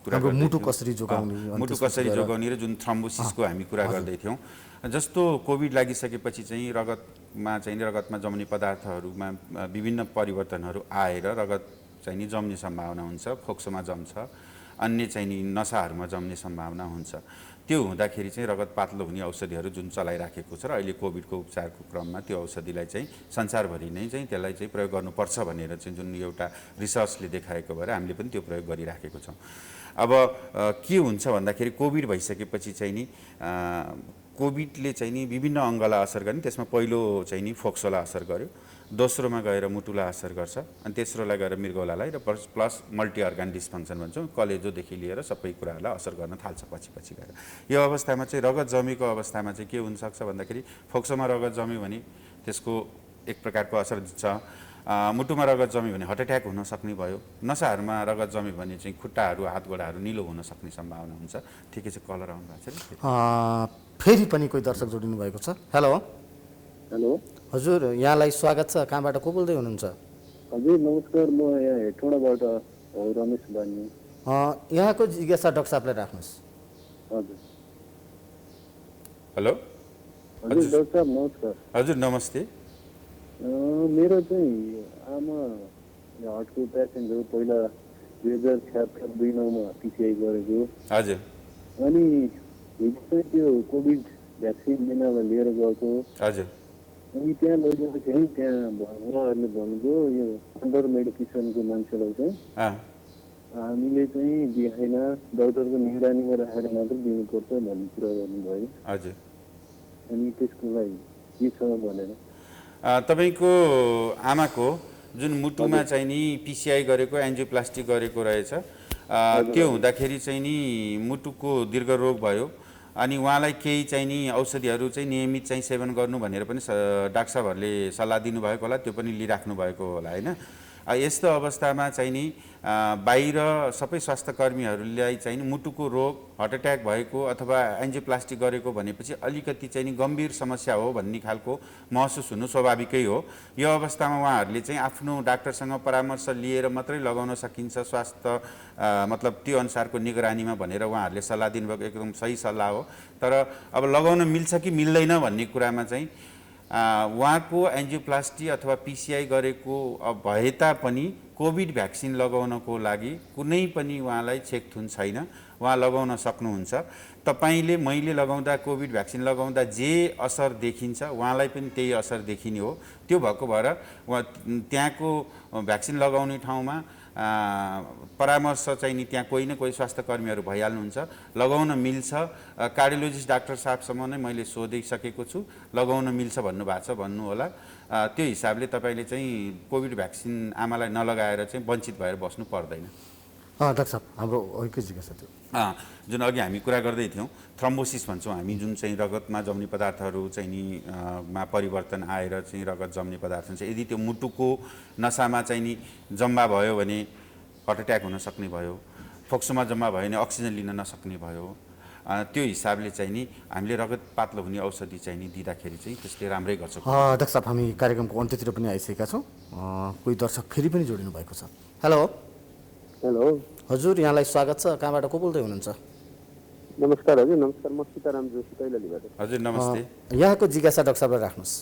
S2: कुरा
S1: हाम्रो
S2: गर्दै
S1: मुटु
S2: थियौँ,
S1: कसरी जोगाउने, अनि
S2: मुटु
S1: त्यसपछि
S2: कसरी
S1: गएर-
S2: जोगाउने र जुन थ्रम्बोसिसको हामी कुरा गर्दै थियौँ, जस्तो कोभिड लागिसकेपछि चाहिँ रगतमा जम्ने पदार्थहरूमा विभिन्न परिवर्तनहरू आएर रगत चाहिँ नि जम्ने सम्भावना हुन्छ, फोक्सोमा जम्छ, अन्य चाहिँ नि नसाहरूमा जम्ने सम्भावना हुन्छ। त्यो हुँदाखेरि चाहिँ रगत पातलो हुने औषधिहरू जुन चलाइराखेको छ र अहिले कोभिडको उपचारको क्रममा त्यो औषधिलाई चाहिँ संसारभरि नै चाहिँ त्यसलाई चाहिँ प्रयोग गर्नुपर्छ भनेर चाहिँ जुन एउटा रिसर्चले देखाएको भएर हामीले पनि त्यो प्रयोग गरिराखेको छौँ। अब के हुन्छ भन्दाखेरि कोभिड भइसकेपछि चाहिँ नि कोभिडले चाहिँ नि विभिन्न अङ्गलाई असर गर्ने, त्यसमा पहिलो चाहिँ नि फोक्सोलाई असर गर्यो, दोस्रोमा गएर मुटुलाई असर गर्छ, अनि तेस्रोलाई गएर मृगौलालाई र प्लस मल्टी अर्गान डिस्फङ्सन भन्छौँ, कलेजोदेखि लिएर सबै कुराहरूलाई असर गर्न थाल्छ पछि गएर। यो अवस्थामा चाहिँ रगत जमेको अवस्थामा चाहिँ के हुनसक्छ भन्दाखेरि फोक्सोमा रगत जम्यो भने त्यसको एक प्रकारको असर छ, मुटुमा रगत जम्यो भने हार्ट एट्याक हुन सक्ने भयो, नसाहरूमा रगत जम्यो भने चाहिँ खुट्टाहरू हात गोडाहरू निलो हुन सक्ने सम्भावना हुन्छ। ठिकै छ, कलर आउनु भएको छ।
S1: फेरि पनि कोही दर्शक जोडिनु भएको छ। हेलो
S3: हेलो
S1: हजुर, यहाँलाई स्वागत छ। कहाँबाट को बोल्दै हुनुहुन्छ?
S3: हजुर नमस्कार, म यहाँ हेटौँडाबाट रमेश बानी।
S1: यहाँको जिज्ञासा डाक्टर साहबलाई राख्नुहोस्।
S3: हजुर
S2: हेलो
S3: हजुर डाक्टर साहब नमस्कार।
S2: हजुर नमस्ते।
S3: मेरो चाहिँ आमा हार्टको पेसेन्ट हो, पहिला 2007-2009 पिसिआई गरेको।
S2: हजुर
S3: अनि हिजो चाहिँ त्यो कोभिड भ्याक्सिन लिनलाई लिएर गएको।
S2: हजुर
S3: अनि त्यहाँ लैजाँदाखेरि त्यहाँ उहाँहरूले भन्नुभयो यो अन्डर मेडिकेसनको मान्छेलाई चाहिँ हामीले चाहिँ देखाइन, डाक्टरको निगरानीमा राखेर मात्र दिनुपर्छ भन्ने कुरा गर्नुभयो।
S2: हजुर
S3: अनि त्यसको लागि के छ भनेर
S2: तपाईँको आमाको जुन मुटुमा चाहिँ नि पिसिआई गरेको, एन्जियोप्लास्टी गरेको रहेछ, त्यो हुँदाखेरि चाहिँ नि मुटुको दीर्घ रोग भयो। अनि उहाँलाई केही चाहिँ नि औषधिहरू चाहिँ नियमित चाहिँ सेवन गर्नु भनेर पनि डाक्टर साहबहरूले सल्लाह दिनुभएको होला, त्यो पनि लिइराख्नु भएको होला होइन। यस्तो अवस्थामा चाहिँ नि बाहिर सबै स्वास्थ्य कर्मीहरूलाई चाहिँ नि मुटुको रोग, हार्ट एट्याक भएको अथवा एन्जियोप्लास्टी गरेको भनेपछि अलिकति चाहिँ नि गम्भीर समस्या हो भन्ने खालको महसुस हुनु स्वाभाविकै हो। यो अवस्थामा उहाँहरूले चाहिँ आफ्नो डाक्टरसँग परामर्श लिएर मात्रै लगाउन सकिन्छ, स्वास्थ्य मतलब त्यो अनुसारको निगरानीमा भनेर उहाँहरूले सल्लाह दिनुभएको एकदम सही सल्लाह हो। तर अब लगाउन मिल्छ कि मिल्दैन भन्ने कुरामा चाहिँ उहाँको एन्जियोप्लास्टी अथवा पिसिआई गरेको भए तापनि कोभिड भ्याक्सिन लगाउनको लागि कुनै पनि उहाँलाई छेकथुन छैन, उहाँ लगाउन सक्नुहुन्छ। तपाईँले मैले लगाउँदा कोभिड भ्याक्सिन लगाउँदा जे असर देखिन्छ उहाँलाई पनि त्यही असर देखिने हो। त्यो भएको भएर उहाँ त्यहाँको भ्याक्सिन लगाउने ठाउँमा परामर्श चाहिँ नि त्यहाँ कोही न कोही स्वास्थ्य कर्मीहरू भइहाल्नुहुन्छ, लगाउन मिल्छ। कार्डियोलोजिस्ट डाक्टर साहबसम्म नै मैले सोधिसकेको छु, लगाउन मिल्छ भन्नुभएको छ, भन्नु होला। त्यो हिसाबले तपाईँले चाहिँ कोभिड भ्याक्सिन आमालाई नलगाएर चाहिँ वञ्चित भएर बस्नु पर्दैन।
S1: डाक्टर साहब, हाम्रो अघिकै जिज्ञासा थियो
S2: जुन अघि हामी कुरा गर्दै थियौँ, थ्रम्बोसिस भन्छौँ हामी, जुन चाहिँ रगतमा जम्ने पदार्थहरू चाहिँ नि मा परिवर्तन आएर चाहिँ रगत जम्ने पदार्थ हुन्छ। यदि त्यो मुटुको नसामा चाहिँ नि जम्मा भयो भने हार्ट एट्याक हुन सक्ने भयो, फोक्सोमा जम्मा भयो भने अक्सिजन लिन नसक्ने भयो। त्यो हिसाबले चाहिँ नि हामीले रगत पातलो हुने औषधि चाहिँ नि दिँदाखेरि चाहिँ त्यसले राम्रै गर्छ।
S1: डाक्टर साहब, हामी कार्यक्रमको अन्त्यतिर पनि आइसकेका छौँ। कोही दर्शक फेरि पनि जोडिनु भएको छ। हेलो
S3: हेलो
S1: हजुर, यहाँलाई स्वागत छ। कहाँबाट को बोल्दै हुनुहुन्छ?
S3: नमस्कार हजुर। नमस्कार, म सीताराम जोशी कैलालीबाट।
S2: हजुर नमस्ते।
S1: यहाँको जिज्ञासा डाक्टर साहबलाई राख्नुहोस्।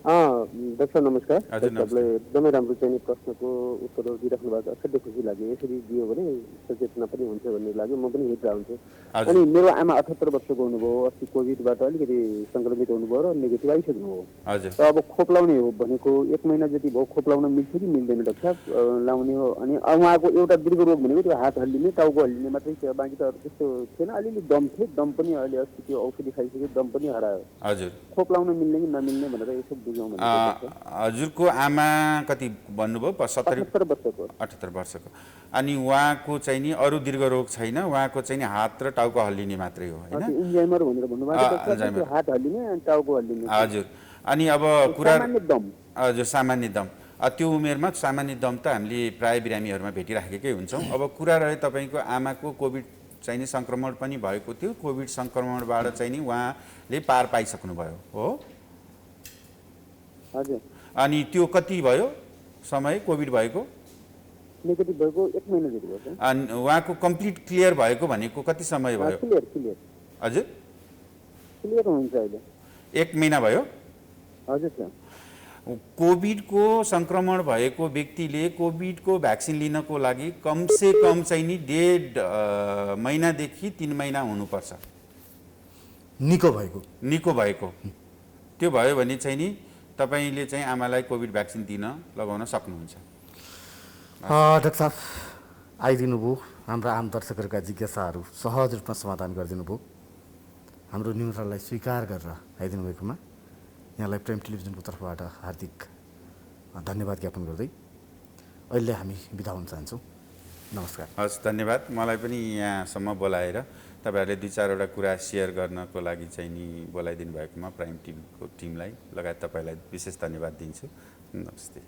S3: डाक्टर नमस्कार।
S2: हजुर
S3: तपाईँले एकदमै राम्रो चाहिँ प्रश्नको उत्तरहरू दिइराख्नु भएको छ, असाध्यै खुसी लाग्यो। यसरी दियो भने सचेतना पनि हुन्छ भन्ने लाग्यो, म पनि हेरेर आउँछु। अनि मेरो आमा 78 वर्षको हुनुभयो, अस्ति कोभिडबाट अलिकति सङ्क्रमित हुनुभयो र नेगेटिभ आइसक्नुभयो।
S2: हजुर
S3: अब खोप लाउने हो भनेको 1 महिना जति भयो, खोप लाउन मिल्छ कि मिल्दैन डाक्टर साहब? लाउने हो। अनि उहाँको एउटा दीर्घ रोग भनेको त्यो हात हल्लिने, टाउको हल्लिने मात्रै थियो, बाँकी त त्यस्तो थिएन। अलिअलि दम थियो, दम पनि अहिले अस्ति त्यो औषधि खाइसक्यो, दम पनि हरायो।
S2: हजुर,
S3: खोप लाउन मिल्ने कि नमिल्ने भनेर यसो बुझौँ भनेको।
S2: हजुरको आमा कति भन्नुभयो?
S3: 78 वर्षको।
S2: 78 वर्षको। अनि उहाँको चाहिँ नि अरू दीर्घ रोग छैन, उहाँको चाहिँ नि हात र टाउको हल्लिने मात्रै हो होइन?
S3: इन्जाइमर भनेर भन्नुभएको, हात हल्लिने अनि टाउको हल्लिने।
S2: हजुर। अनि अब कुरा
S3: सामान्य दम।
S2: हजुर, सामान्य दम। त्यो उमेरमा सामान्य दम त हामीले प्राय बिरामीहरूमा भेटिराखेकै हुन्छौँ। अब कुरा रह्यो तपाईँको आमाको कोभिड चाहिँ नि सङ्क्रमण पनि भएको थियो, कोभिड सङ्क्रमणबाट चाहिँ नि उहाँले पार पाइसक्नुभयो हो?
S3: हजुर।
S2: अनि त्यो कति भयो समय कोभिड भएको?
S6: नेगेटिभ भएको 1 महिना जति भयो सर।
S2: अनि उहाँको कम्प्लिट क्लियर भएको भनेको कति समय भयो?
S6: क्लियर
S2: हजुर
S6: क्लियर हुन्छ अहिले।
S2: 1 महिना भयो।
S6: हजुर सर।
S2: कोभिडको सङ्क्रमण भएको व्यक्तिले कोभिडको भ्याक्सिन लिनको लागि कमसे कम चाहिँ नि 1.5 महिनादेखि 3 महिना हुनुपर्छ निको भएको। त्यो भयो भने चाहिँ नि तपाईँले चाहिँ आमालाई कोभिड भ्याक्सिन दिन लगाउन सक्नुहुन्छ।
S1: डाक्टर साहब आइदिनु भयो, हाम्रा आम दर्शकहरूका जिज्ञासाहरू सहज रूपमा समाधान गरिदिनु भयो, हाम्रो निमन्त्रणलाई स्वीकार गरेर आइदिनु भएकोमा यहाँलाई प्रेम टेलिभिजनको तर्फबाट हार्दिक धन्यवाद ज्ञापन गर्दै अहिले हामी बिदा हुन चाहन्छौँ। नमस्कार।
S2: हस्, धन्यवाद। मलाई पनि यहाँसम्म बोलाएर तपाईँहरूले 2-4वटा कुरा सेयर गर्नको लागि चाहिँ नि बोलाइदिनु भएकोमा प्राइम टिभीको टिमलाई लगायत तपाईँलाई विशेष धन्यवाद दिन्छु। नमस्ते।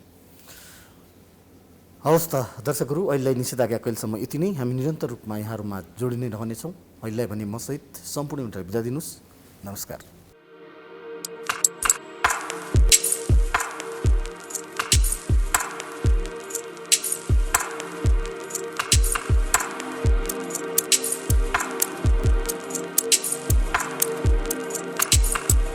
S1: हवस् त दर्शकहरू, अहिलेलाई निषेधाज्ञा कहिलेसम्म यति नै। हामी निरन्तर रूपमा यहाँहरूमा जोडिने रहनेछौँ। अहिलेलाई भने मसहित सम्पूर्ण बिदा दिनुहोस्। नमस्कार।